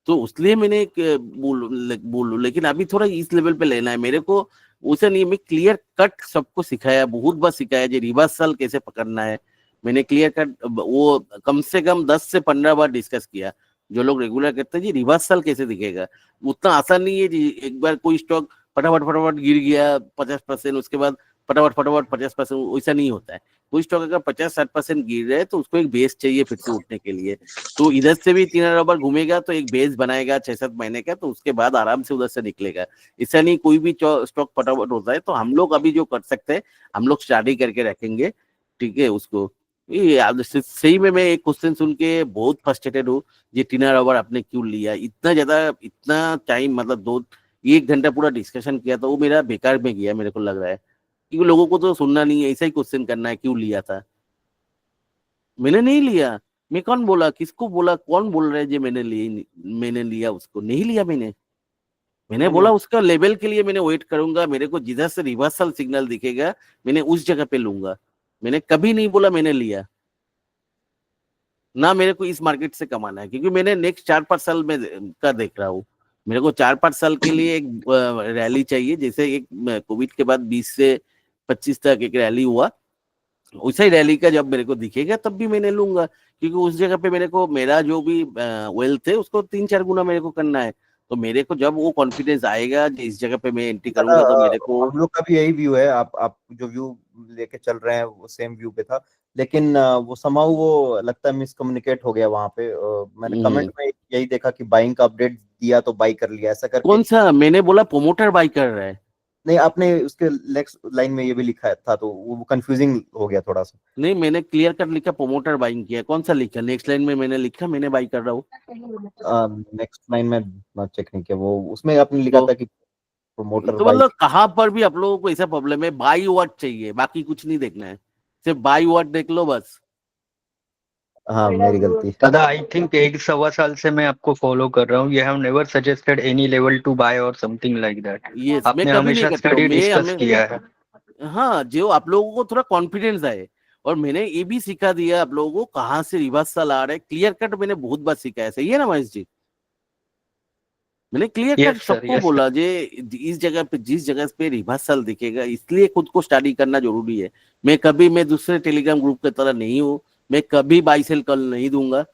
[SPEAKER 1] तो उसलिए मैंने बोल लेकिन अभी थोड़ा इस लेवल पे लेना है मेरे को। उसे नहीं, मैं क्लियर कट सबको सिखाया, बहुत बार सिखाया जो रिवर्सल कैसे पकड़ना है। मैंने क्लियर कट वो कम से कम 10 से 15 बार डिस्कस किया। जो लोग रेगुलर करते हैं जी रिवर्सल कैसे दिखेगा, उतना आसान नहीं है जी। एक बार कोई स्टॉक फटाफट फटाफट गिर गया 50%, उसके बाद फटाफट फटाफट 50%, वैसा नहीं होता है। कोई स्टॉक अगर 50-60% गिर रहा है तो उसको एक बेस चाहिए फिर से उठने के लिए। तो इधर से भी 3 बार घूमेगा तो एक बेस बनाएगा 6-7 महीने का, तो उसके बाद आराम से उधर से निकलेगा। ऐसा नहीं कोई भी स्टॉक फटाफट होता है। तो हम लोग अभी जो कर सकते हैं, हम लोग स्टडी करके रखेंगे, ठीक है उसको। सही में मैं एक क्वेश्चन सुन के बहुत फ्रस्ट्रेटेड हूँ, ये टीना रबर आपने क्यों लिया? इतना ज्यादा, इतना टाइम, मतलब 1 घंटा पूरा डिस्कशन किया था, वो मेरा बेकार में गया मेरे को लग रहा है। क्योंकि लोगों को तो सुनना नहीं है, ऐसा ही क्वेश्चन करना है क्यों लिया था। मैंने नहीं लिया, मैं कौन बोला, किसको बोला, कौन बोल रहा है जो मैंने लिया उसको, नहीं लिया मैंने बोला उसका लेवल के लिए मैंने वेट करूंगा, मेरे को जिधर से रिवर्सल सिग्नल दिखेगा मैंने उस जगह पे लूंगा। मैंने कभी नहीं बोला मैंने लिया, ना मेरे को इस मार्केट से कमाना है, क्योंकि मैंने नेक्स्ट 4-5 साल में का देख रहा हूँ। मेरे को 4-5 साल के लिए एक रैली चाहिए, जैसे एक कोविड के बाद 20 से 25 तक एक रैली हुआ, उसी रैली का जब मेरे को दिखेगा तब भी मैंने लूंगा, क्योंकि उस जगह पे मेरे को मेरा जो भी वेल्थ है उसको 3-4 गुना मेरे को करना है। तो मेरे को जब वो कॉन्फिडेंस आएगा इस जगह पे मैं एंट्री करूंगा तो मेरे को।
[SPEAKER 8] हम लोग का भी यही व्यू है, आप जो व्यू लेके चल रहे हैं वो सेम व्यू पे था, लेकिन वो समाउ वो लगता है मिसकम्युनिकेट हो गया वहां पे। मैंने कमेंट में यही देखा कि बाइंग का अपडेट दिया तो बाई कर लिया, ऐसा करके।
[SPEAKER 1] कौन सा, मैंने बोला प्रोमोटर बाई कर रहा है।
[SPEAKER 8] नहीं, आपने उसके नेक्स्ट लाइन में ये भी लिखा था तो वो कंफ्यूजिंग हो गया थोड़ा सा।
[SPEAKER 1] नहीं, मैंने क्लियर कट लिखा प्रोमोटर बाइंग किया, कौन सा लिखा, नेक्स्ट लाइन में मैंने लिखा मैंने बाई कर रहा हूँ।
[SPEAKER 8] नेक्स्ट लाइन में चेक नहीं किया, वो उसमें आपने लिखा था कि प्रोमोटर
[SPEAKER 1] तो
[SPEAKER 8] बाई।
[SPEAKER 1] मतलब कहाँ पर भी आप लोगों को ऐसा प्रॉब्लम है, बाई वर्ड चाहिए, बाकी कुछ नहीं देखना है, सिर्फ बाई वर्ड देख लो बस।
[SPEAKER 8] हाँ, मेरी गलती।
[SPEAKER 9] दादा आई थिंक 1-1.25 साल से मैं आपको फॉलो कर रहा हूँ, you have never suggested any level to buy or something like that.
[SPEAKER 1] Yes, मैं
[SPEAKER 9] आपने
[SPEAKER 1] कभी नहीं
[SPEAKER 9] हमेशा
[SPEAKER 1] करता हूँ,
[SPEAKER 9] स्टडी
[SPEAKER 1] मैं
[SPEAKER 9] डिस्कस किया है।
[SPEAKER 1] हाँ, जो आप लोगों को थोड़ा कॉन्फिडेंस आए, और मैंने ये भी सिखा दिया आप लोगों को कहाँ से रिवर्सल आ रहा है, क्लियर कट मैंने बहुत बार सिखाया है, सही है ना महेश जी? मैंने क्लियर कट
[SPEAKER 9] यस सर,
[SPEAKER 1] सबको
[SPEAKER 9] यस
[SPEAKER 1] बोला जे इस जगह पे जिस जगह पे रिवर्सल दिखेगा, इसलिए खुद को स्टडी करना जरूरी है। मैं दूसरे टेलीग्राम ग्रुप की तरह नहीं हूँ, मैं कभी बाई सेल कॉल नहीं दूंगा,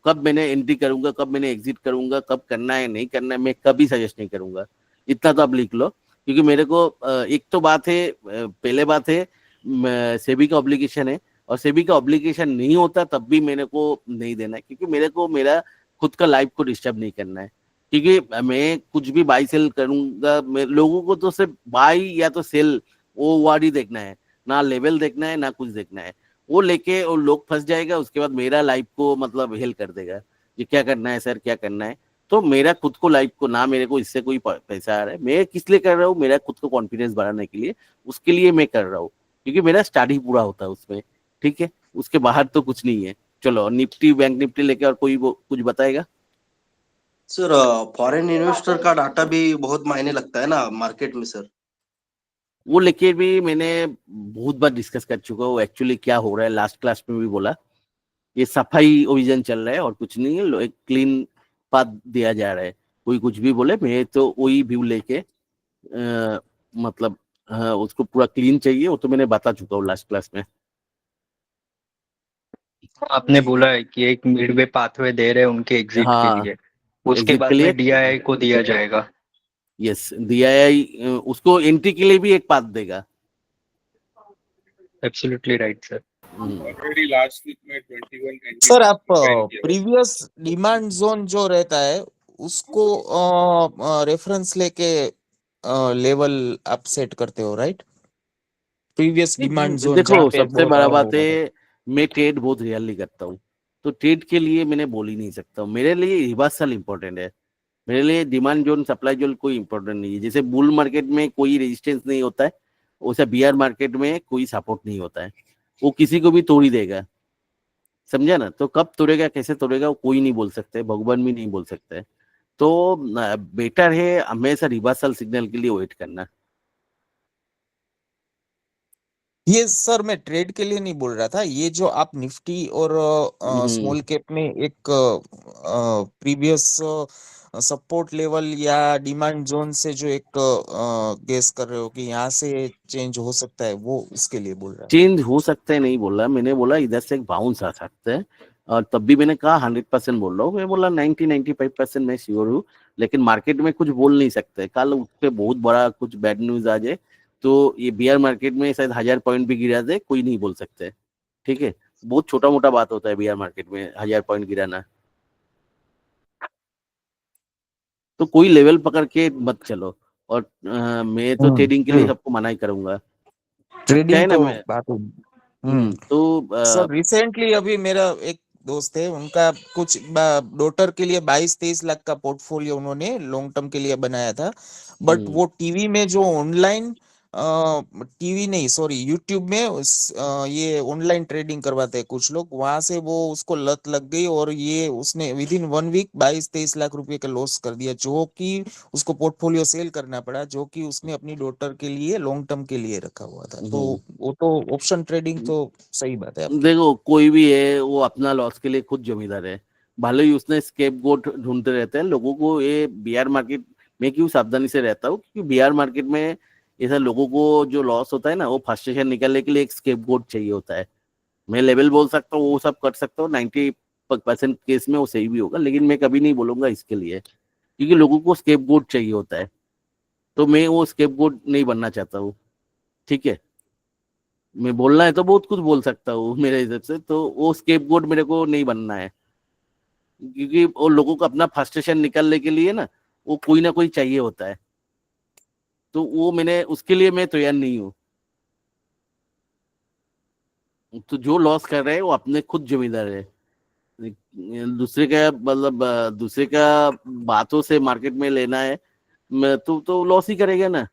[SPEAKER 1] कब मैंने एंट्री करूंगा, कब मैंने एग्जिट करूंगा, कब करना है नहीं करना है, मैं कभी सजेस्ट नहीं करूंगा। इतना तो आप लिख लो, क्योंकि मेरे को एक तो बात है, पहले बात है सेबी का ऑब्लिगेशन है, और सेबी का ऑब्लिगेशन नहीं होता तब भी मेरे को नहीं देना है, क्योंकि मेरे को मेरा खुद का लाइफ को डिस्टर्ब नहीं करना है। क्योंकि मैं कुछ भी बाई सेल करूंगा, मैं लोगों को तो सिर्फ बाई या तो सेल वो वार्ड ही देखना है, ना लेवल देखना है ना कुछ देखना है, वो लेके और लोग फंस जाएगा, उसके बाद मेरा लाइफ को मतलब हेल कर देगा, ये क्या करना है सर क्या करना है। तो मेरा खुद को लाइफ को, ना मेरे को इससे कोई पैसा आ रहा है, मैं किस लिए कर रहा हूँ, मेरा खुद को कॉन्फिडेंस बढ़ाने के लिए, उसके लिए मैं कर रहा हूँ, क्योंकि मेरा स्टडी पूरा होता है उसमें, ठीक है, उसके बाहर तो कुछ नहीं है। चलो निफ्टी बैंक निफ्टी लेके और कोई वो कुछ बताएगा?
[SPEAKER 3] सर फॉरेन इन्वेस्टर का डाटा भी बहुत मायने लगता है ना मार्केट में सर।
[SPEAKER 1] वो लेके भी मैंने बहुत बार डिस्कस कर चुका हूँ, एक्चुअली क्या हो रहा है, लास्ट क्लास में भी बोला, ये सफाई ओविजन चल रहा है और कुछ नहीं है, एक क्लीन पाथ दिया जा रहा है, कोई कुछ भी बोले मैं तो वही व्यू लेके मतलब उसको पूरा क्लीन चाहिए, वो तो मैंने बता चुका हूँ लास्ट क्लास में।
[SPEAKER 9] आपने बोला है कि एक मिडवे पाथवे दे रहे हैं उनके एग्जिट के
[SPEAKER 1] हाँ,
[SPEAKER 9] लिए, उसके
[SPEAKER 1] एग्जिट के
[SPEAKER 9] बाद
[SPEAKER 1] लिए,
[SPEAKER 9] में डीआईआई को दिया जाएगा।
[SPEAKER 1] यस, DII उसको एंट्री के लिए भी एक पाथ देगा।
[SPEAKER 9] Absolutely right sir.
[SPEAKER 6] Already last week में 21 एंट्री
[SPEAKER 7] सर आप
[SPEAKER 6] बैन किया।
[SPEAKER 7] प्रीवियस डिमांड जोन जो रहता है उसको रेफरेंस लेके लेवल आप सेट करते हो, राइट? प्रीवियस डिमांड जोन जहाँ
[SPEAKER 1] देखो
[SPEAKER 7] पे
[SPEAKER 1] सबसे
[SPEAKER 7] बहुत
[SPEAKER 1] बड़ा
[SPEAKER 7] डाउन
[SPEAKER 1] बात
[SPEAKER 7] हो रहा था।
[SPEAKER 1] है, मैं ट्रेड बहुत रियली करता हूँ, तो ट्रेड के लिए मैंने बोल ही नहीं सकता हूँ, मेरे लिए रिवर्सल इंपॉर्टेंट है, मेरे लिए डिमांड जोन सप्लाई जोन कोई इंपॉर्टेंट नहीं है। जैसे बुल मार्केट में कोई रेजिस्टेंस नहीं होता है, वैसे बियर मार्केट में कोई सपोर्ट नहीं होता है, वो किसी को भी तोड़ ही देगा, समझा ना? तो कब तोड़ेगा कैसे तोड़ेगा वो कोई नहीं बोल सकते, भगवान भी नहीं बोल सकते। तो बेटर है हमेशा रिवर्सल सिग्नल के लिए वेट करना।
[SPEAKER 7] ये सर मैं ट्रेड के लिए नहीं बोल रहा था, ये जो आप निफ्टी और स्मॉल कैप में एक प्रीवियस सपोर्ट लेवल या डिमांड जोन से जो एक गेस कर रहे हो कि यहाँ से चेंज हो सकता है, वो उसके लिए बोल रहा था।
[SPEAKER 1] चेंज हो सकता है नहीं बोला, मैंने बोला इधर से एक बाउंस आ सकता है, और तब भी मैंने कहा 100% बोल रहा हूँ, मैं बोला 90-95% मैं श्योर हूँ, लेकिन मार्केट में कुछ बोल नहीं सकते, कल उठ पे बहुत बड़ा कुछ बैड न्यूज आ जाए तो ये बियर मार्केट में शायद 1000 पॉइंट भी गिरा दे, कोई नहीं बोल सकते, ठीक है, बहुत छोटा मोटा बात होता है बियर मार्केट में 1000 पॉइंट गिराना। तो कोई लेवल पकड़ के मत चलो, और मैं तो ट्रेडिंग के लिए सबको मना ही करूंगा, क्या है
[SPEAKER 7] ट्रेडिंग
[SPEAKER 1] ना
[SPEAKER 7] तो
[SPEAKER 1] मैं।
[SPEAKER 7] बात है।
[SPEAKER 1] तो
[SPEAKER 7] सर रिसेंटली अभी मेरा एक दोस्त है, उनका कुछ डॉटर के लिए 22-23 लाख का पोर्टफोलियो उन्होंने लॉन्ग टर्म के लिए बनाया था, बट वो टीवी में जो ऑनलाइन टीवी नहीं, सॉरी, यूट्यूब में ये ऑनलाइन ट्रेडिंग करवाते हैं कुछ लोग, वहां से वो उसको लत लग गई और ये उसने विद इन 1 वीक 22-23 लाख रुपए का लॉस कर दिया, जो कि उसको पोर्टफोलियो सेल करना पड़ा, जो कि उसने अपनी डॉटर के लिए लॉन्ग टर्म के लिए रखा हुआ था। तो वो तो ऑप्शन ट्रेडिंग तो सही बात है आपकी।
[SPEAKER 1] देखो कोई भी है वो अपना लॉस के लिए खुद जिम्मेदार है, भले ही उसने स्केपगोट ढूंढते रहते हैं लोगों को। ये बीआर मार्केट में क्यों सावधानी से रहता हूँ, क्योंकि बीआर मार्केट में ऐसा लोगों को जो लॉस होता है ना, वो फ्रस्ट्रेशन निकालने के लिए एक स्केपगोट चाहिए होता है। मैं लेवल बोल सकता हूँ, वो सब कर सकता हूँ, 90% केस में वो सही भी होगा, लेकिन मैं कभी नहीं बोलूंगा इसके लिए, क्योंकि लोगों को स्केपगोट चाहिए होता है। तो मैं वो स्केपगोट नहीं बनना चाहता हूँ, ठीक है। मैं बोलना है तो बहुत कुछ बोल सकता हूँ मेरे हिसाब से, तो वो स्केपगोट मेरे को नहीं बनना है, क्योंकि वो लोगों को अपना फ्रस्ट्रेशन निकालने के लिए ना वो कोई ना कोई चाहिए होता है। तो वो मैंने उसके लिए मैं तैयार नहीं हूँ। तो जो लॉस कर रहे हैं वो अपने खुद जिम्मेदार है। दूसरे का मतलब दूसरे का बातों से मार्केट में लेना है तो लॉस ही करेगा ना।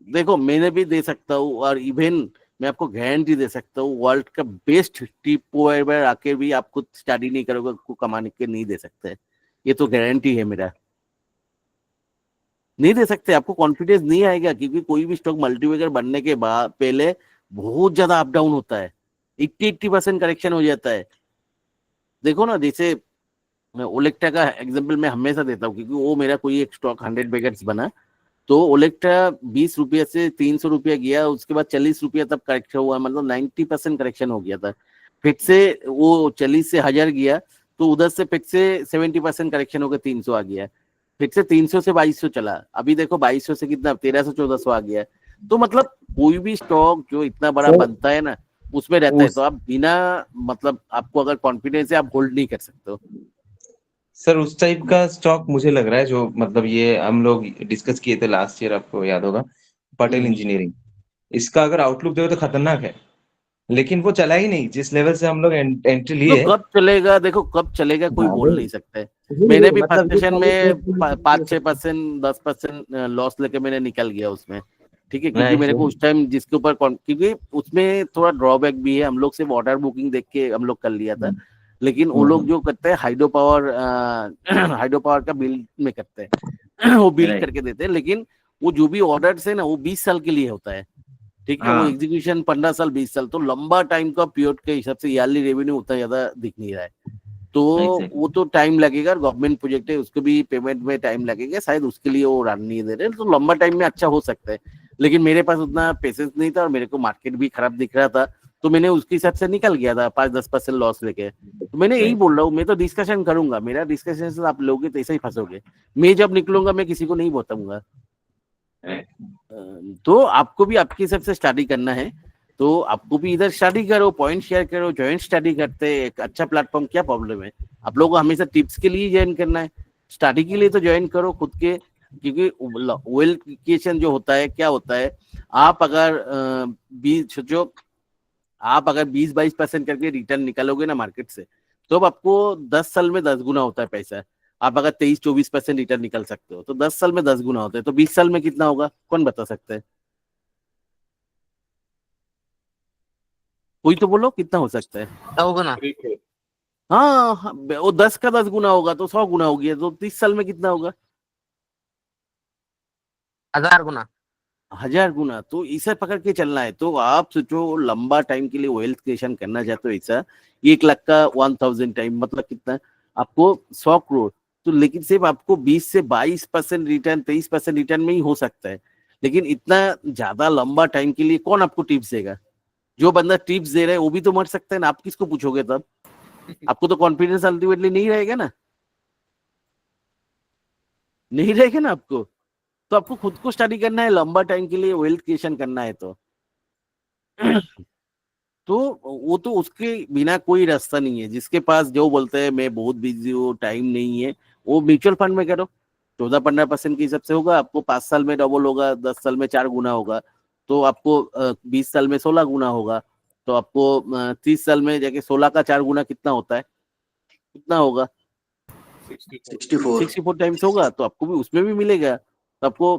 [SPEAKER 1] देखो मैंने भी दे सकता हूँ, और इवन मैं आपको गारंटी दे सकता हूँ, वर्ल्ड का बेस्ट टिप प्रोवाइडर आके भी आप खुद स्टडी नहीं करोगे, आपको कमाने के नहीं दे सकते। ये तो गारंटी है मेरा, नहीं दे सकते। आपको कॉन्फिडेंस नहीं आएगा, क्योंकि कोई भी स्टॉक मल्टीबैगर बनने के बाद पहले बहुत ज्यादा अप डाउन होता है, 80% करेक्शन हो जाता है। देखो ना, जैसे ओलेक्टा का एग्जांपल मैं हमेशा देता हूँ, क्योंकि वो मेरा कोई एक स्टॉक 100 बैगर्स बना। तो ओलेक्टा 20 रुपये से 300 रुपया गया, उसके बाद 40 रुपया तब करेक्शन हुआ, मतलब 90% करेक्शन हो गया था। फिर से वो 40 से 1000 गया, तो उधर से फिर से 70% करेक्शन होकर 300 आ गया। फिर से 300 से 2200 चला, अभी देखो 2200 से कितना 1300-1400 आ गया। तो मतलब कोई भी स्टॉक जो इतना बड़ा बनता है ना, उसमें रहता है, तो आप बिना मतलब आपको अगर कॉन्फिडेंस है आप होल्ड नहीं कर सकते हो।
[SPEAKER 10] सर उस टाइप का स्टॉक मुझे लग रहा है जो मतलब ये हम लोग डिस्कस किए थे लास्ट ईयर, आपको याद होगा, पटेल इंजीनियरिंग। इसका अगर आउटलुक देखो तो खतरनाक है, लेकिन वो चला ही नहीं जिस लेवल से हम लोग एंट्री
[SPEAKER 1] तो
[SPEAKER 10] लिए।
[SPEAKER 1] कब चलेगा, देखो कब चलेगा कोई
[SPEAKER 10] हाँ,
[SPEAKER 1] बोल नहीं सकता है। मैंने भी फर्स्ट सेशन में 5-6%, 10% लॉस लेके मैंने निकल गया उसमें, ठीक है। क्योंकि मेरे को उस टाइम जिसके ऊपर क्योंकि उसमें थोड़ा ड्रॉबैक भी है, हम लोग सिर्फ ऑर्डर बुकिंग देख के हम लोग कर लिया था। लेकिन वो लोग जो करते हैं हाइड्रो पावर का बिल में करते हैं वो बिल करके देते हैं, लेकिन वो जो भी ऑर्डर है ना वो 20 साल के लिए होता है, ठीक है। वो एग्जीक्यूशन 15 साल 20 साल, तो लंबा टाइम का पीरियड के हिसाब से ईयरली रेवेन्यू उतना ज्यादा दिख नहीं रहा है। तो वो तो टाइम लगेगा, गवर्नमेंट प्रोजेक्ट है, उसको भी पेमेंट में टाइम लगेगा, शायद उसके लिए वो रन नहीं दे रहे। तो लंबा टाइम में अच्छा हो सकता है, लेकिन मेरे पास उतना पेशेंस नहीं था और मेरे को मार्केट भी खराब दिख रहा था, तो मैंने उसके हिसाब से निकल गया था 5-10% लॉस लेके। तो मैंने यही बोल रहा हूँ, मैं तो डिस्कशन करूंगा, मेरा डिस्कशन से आप लोगे तो ऐसे ही फंसोगे। मैं जब निकलूंगा मैं किसी को नहीं बताऊंगा। तो आपको भी आपके हिसाब से स्टडी करना है, तो आपको भी इधर स्टडी करो, पॉइंट शेयर करो, ज्वाइंट स्टडी करते हैं, एक अच्छा प्लेटफॉर्म, क्या प्रॉब्लम है। आप लोगों को हमेशा टिप्स के लिए ज्वाइन करना है, स्टडी के लिए तो ज्वाइन करो खुद के। क्योंकि वेल्थ क्रिएशन जो होता है, क्या होता है, आप अगर 20-22% करके रिटर्न निकालोगे ना मार्केट से, तो अब आपको 10 साल में 10 गुना होता है पैसा। आप अगर 23-24% रिटर्न निकल सकते हो तो 10 साल में 10 गुना होता है, तो 20 साल में कितना होगा कौन बता सकता है? कोई तो बोलो कितना हो सकता है?
[SPEAKER 7] होगा ना।
[SPEAKER 1] हाँ, वो 10 का 10 गुना होगा तो 100 गुना हो गया, तो 30 साल में कितना होगा?
[SPEAKER 7] 1000 गुना।
[SPEAKER 1] 1000 गुना। तो इसे पकड़ के चलना है। तो आप सोचो लंबा टाइम के लिए वेल्थ क्रिएशन करना चाहते हो, ऐसा 1 लाख का 1000 टाइम मतलब कितना, आपको 100 करोड़। तो लेकिन सिर्फ आपको 20 से 22% रिटर्न, 23% रिटर्न में ही हो सकता है। लेकिन इतना ज्यादा लंबा टाइम के लिए कौन आपको टिप्स देगा? जो बंदा टिप्स दे रहा है वो भी तो मर सकता है ना, आप किसको पूछोगे तब? आपको तो कॉन्फिडेंस अल्टीमेटली नहीं रहेगा ना, नहीं रहेगा ना आपको। तो आपको खुद को स्टडी करना है, लंबा टाइम के लिए वेल्थ क्रिएशन करना है। तो वो तो उसके बिना कोई रास्ता नहीं है। जिसके पास जो बोलते हैं मैं बहुत बिजी हूँ, टाइम नहीं है, वो म्यूचुअल फंड में करो, 14-15% के हिसाब से होगा, आपको 5 साल में डबल होगा, 10 साल में 4 गुना होगा, तो आपको 20 साल में 16 गुना होगा, तो आपको 30 साल में जाके 16 का 4 गुना कितना होता है, कितना होगा?
[SPEAKER 3] 64।
[SPEAKER 1] 64 टाइम्स होगा, तो आपको भी उसमें भी मिलेगा। तो आपको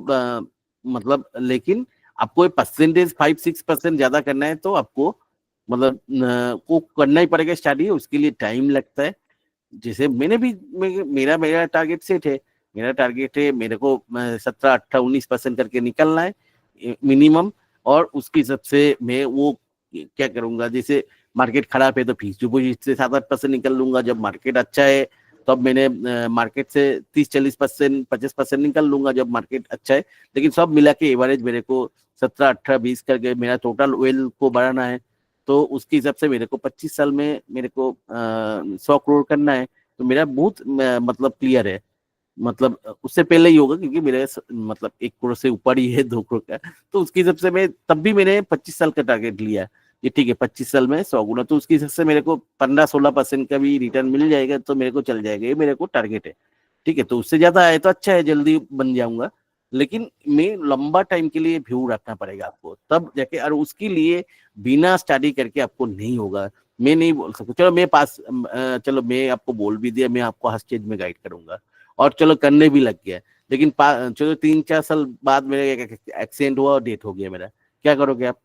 [SPEAKER 1] मतलब लेकिन आपको परसेंटेज 5-6% ज्यादा करना है तो आपको मतलब को करना ही पड़ेगा स्टडी, उसके लिए टाइम लगता है। जैसे मैंने भी मेरा मेरा टारगेट सेट है, मेरा टारगेट है मेरे को 17-18-19% करके निकलना है मिनिमम, और उसकी हिसाब से मैं वो क्या करूंगा, जैसे मार्केट खराब है तो फिक्स डिपॉजिट से 7-8% निकल लूंगा, जब मार्केट अच्छा है तब तो मैंने मार्केट से 30-40%, 50% निकल लूंगा जब मार्केट अच्छा है। लेकिन सब मिला के एवरेज मेरे को 17-18-20 करके मेरा टोटल वेल्थ को बढ़ाना है, तो उसके हिसाब से मेरे को 25 साल में मेरे को 100 करोड़ करना है। तो मेरा बहुत मतलब क्लियर है, मतलब उससे पहले ही होगा क्योंकि मेरे मतलब 1 करोड़ से ऊपर ही है 2 करोड़ का। तो उसके हिसाब से मैं तब भी मैंने 25 साल का टारगेट लिया ये, ठीक है 25 साल में 100 गुना, तो उसके हिसाब से मेरे को 15-16% का भी रिटर्न मिल जाएगा तो मेरे को चल जाएगा, ये मेरे को टारगेट है, ठीक है। तो उससे ज्यादा आए तो अच्छा है, जल्दी बन जाऊंगा, लेकिन मैं लंबा टाइम के लिए व्यू रखना पड़ेगा आपको तब जाके, और उसके लिए बिना स्टडी करके आपको नहीं होगा। मैं नहीं बोल सकता चलो मैं चलो मैं आपको बोल भी दिया, मैं आपको हर स्टेज में गाइड करूंगा और चलो करने भी लग गया, लेकिन चलो 3-4 साल बाद मेरा एक्सीडेंट हुआ और डेथ हो गया मेरा, क्या करोगे आप?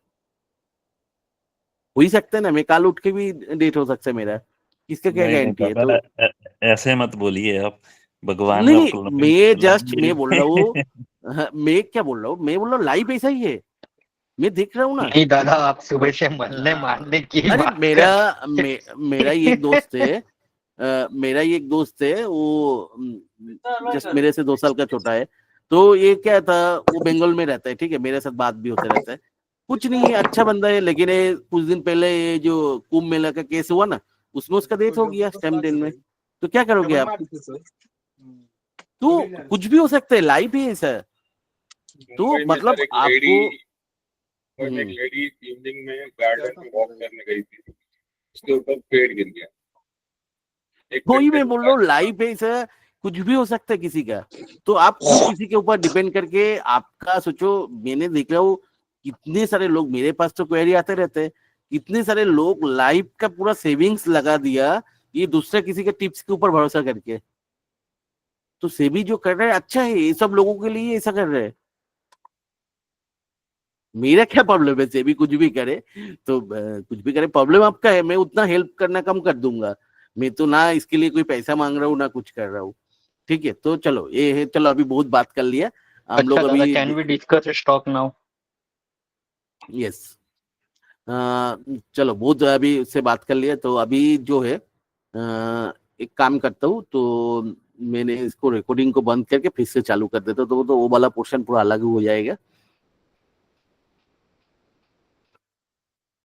[SPEAKER 1] हो ही सकता है ना, मैं काल उठ के भी डेथ हो सकता है मेरा, किसका क्या
[SPEAKER 11] नहीं नहीं
[SPEAKER 1] गारंटी है?
[SPEAKER 11] दादा,
[SPEAKER 1] तो
[SPEAKER 11] ऐसे मत बोलिए आप, भगवान
[SPEAKER 1] नहीं
[SPEAKER 11] आपको लंबी
[SPEAKER 1] मैं जस्ट
[SPEAKER 11] लंबी
[SPEAKER 1] मैं बोल रहा हूँ हाँ, मैं क्या बोल रहा हूँ, मैं बोल रहा हूँ लाइफ ऐसा ही है, मैं देख रहा हूँ ना।
[SPEAKER 9] नहीं दादा, आप सुबह से मरने मारने की
[SPEAKER 1] अरे
[SPEAKER 9] बात कर
[SPEAKER 1] मेरा ही एक दोस्त है, मेरा ही एक दोस्त है, वो जस्ट मेरे से 2 साल का छोटा है। तो ये क्या था, वो बंगाल में रहता है, ठीक है, मेरे साथ बात भी होते रहता है, कुछ नहीं है, अच्छा बंदा है। लेकिन ये कुछ दिन पहले ये जो कुंभ मेला का केस हुआ ना, उसमें उसका डेथ हो गया स्टैम्प देने में, तो क्या करोगे आप? तो कुछ भी हो सकता है, लाइफ ही ऐसा है। तो
[SPEAKER 6] मुंबई में
[SPEAKER 1] मतलब
[SPEAKER 6] सर एक
[SPEAKER 1] आपको
[SPEAKER 6] लेडी इवनिंग में गार्डन में वॉक करने गई थी, उसके ऊपर पेड़ गिर गया, एक पेड़
[SPEAKER 1] वही
[SPEAKER 6] पे
[SPEAKER 1] मैं
[SPEAKER 6] वो
[SPEAKER 1] बोल रहा हूँ,
[SPEAKER 6] गार्डन
[SPEAKER 1] लाइफ है ऐसा, कुछ भी हो सकता है किसी का। तो आप खुद किसी के ऊपर डिपेंड करके आपका सोचो। मैंने देख रहा हूँ कितने सारे लोग, मेरे पास तो क्वेरी आते रहते हैं, कितने सारे लोग लाइफ का पूरा सेविंग्स लगा दिया ये दूसरे किसी के टिप्स के ऊपर भरोसा करके। तो सेवी जो कर रहे हैं अच्छा है, ये सब लोगों के लिए ऐसा कर रहे हैं, मेरा क्या प्रॉब्लम है? सेवी कुछ भी करे तो कुछ भी करे, प्रॉब्लम आपका है, मैं उतना हेल्प करना कम कर दूंगा। मैं तो ना इसके लिए कोई पैसा मांग रहा हूँ ना कुछ कर रहा हूँ, ठीक है। तो चलो ये है, चलो अभी बहुत बात कर लिया हम
[SPEAKER 9] अच्छा
[SPEAKER 1] लोग
[SPEAKER 9] दादा,
[SPEAKER 1] अभी।
[SPEAKER 9] Can we discuss stock now?
[SPEAKER 1] Yes, चलो बहुत अभी उससे बात कर लिया, तो अभी जो है एक काम करता हूँ, तो मैंने इसको रिकॉर्डिंग को बंद करके फिर से चालू कर देता हूँ, तो वो वाला पोर्शन पूरा अलग हो जाएगा।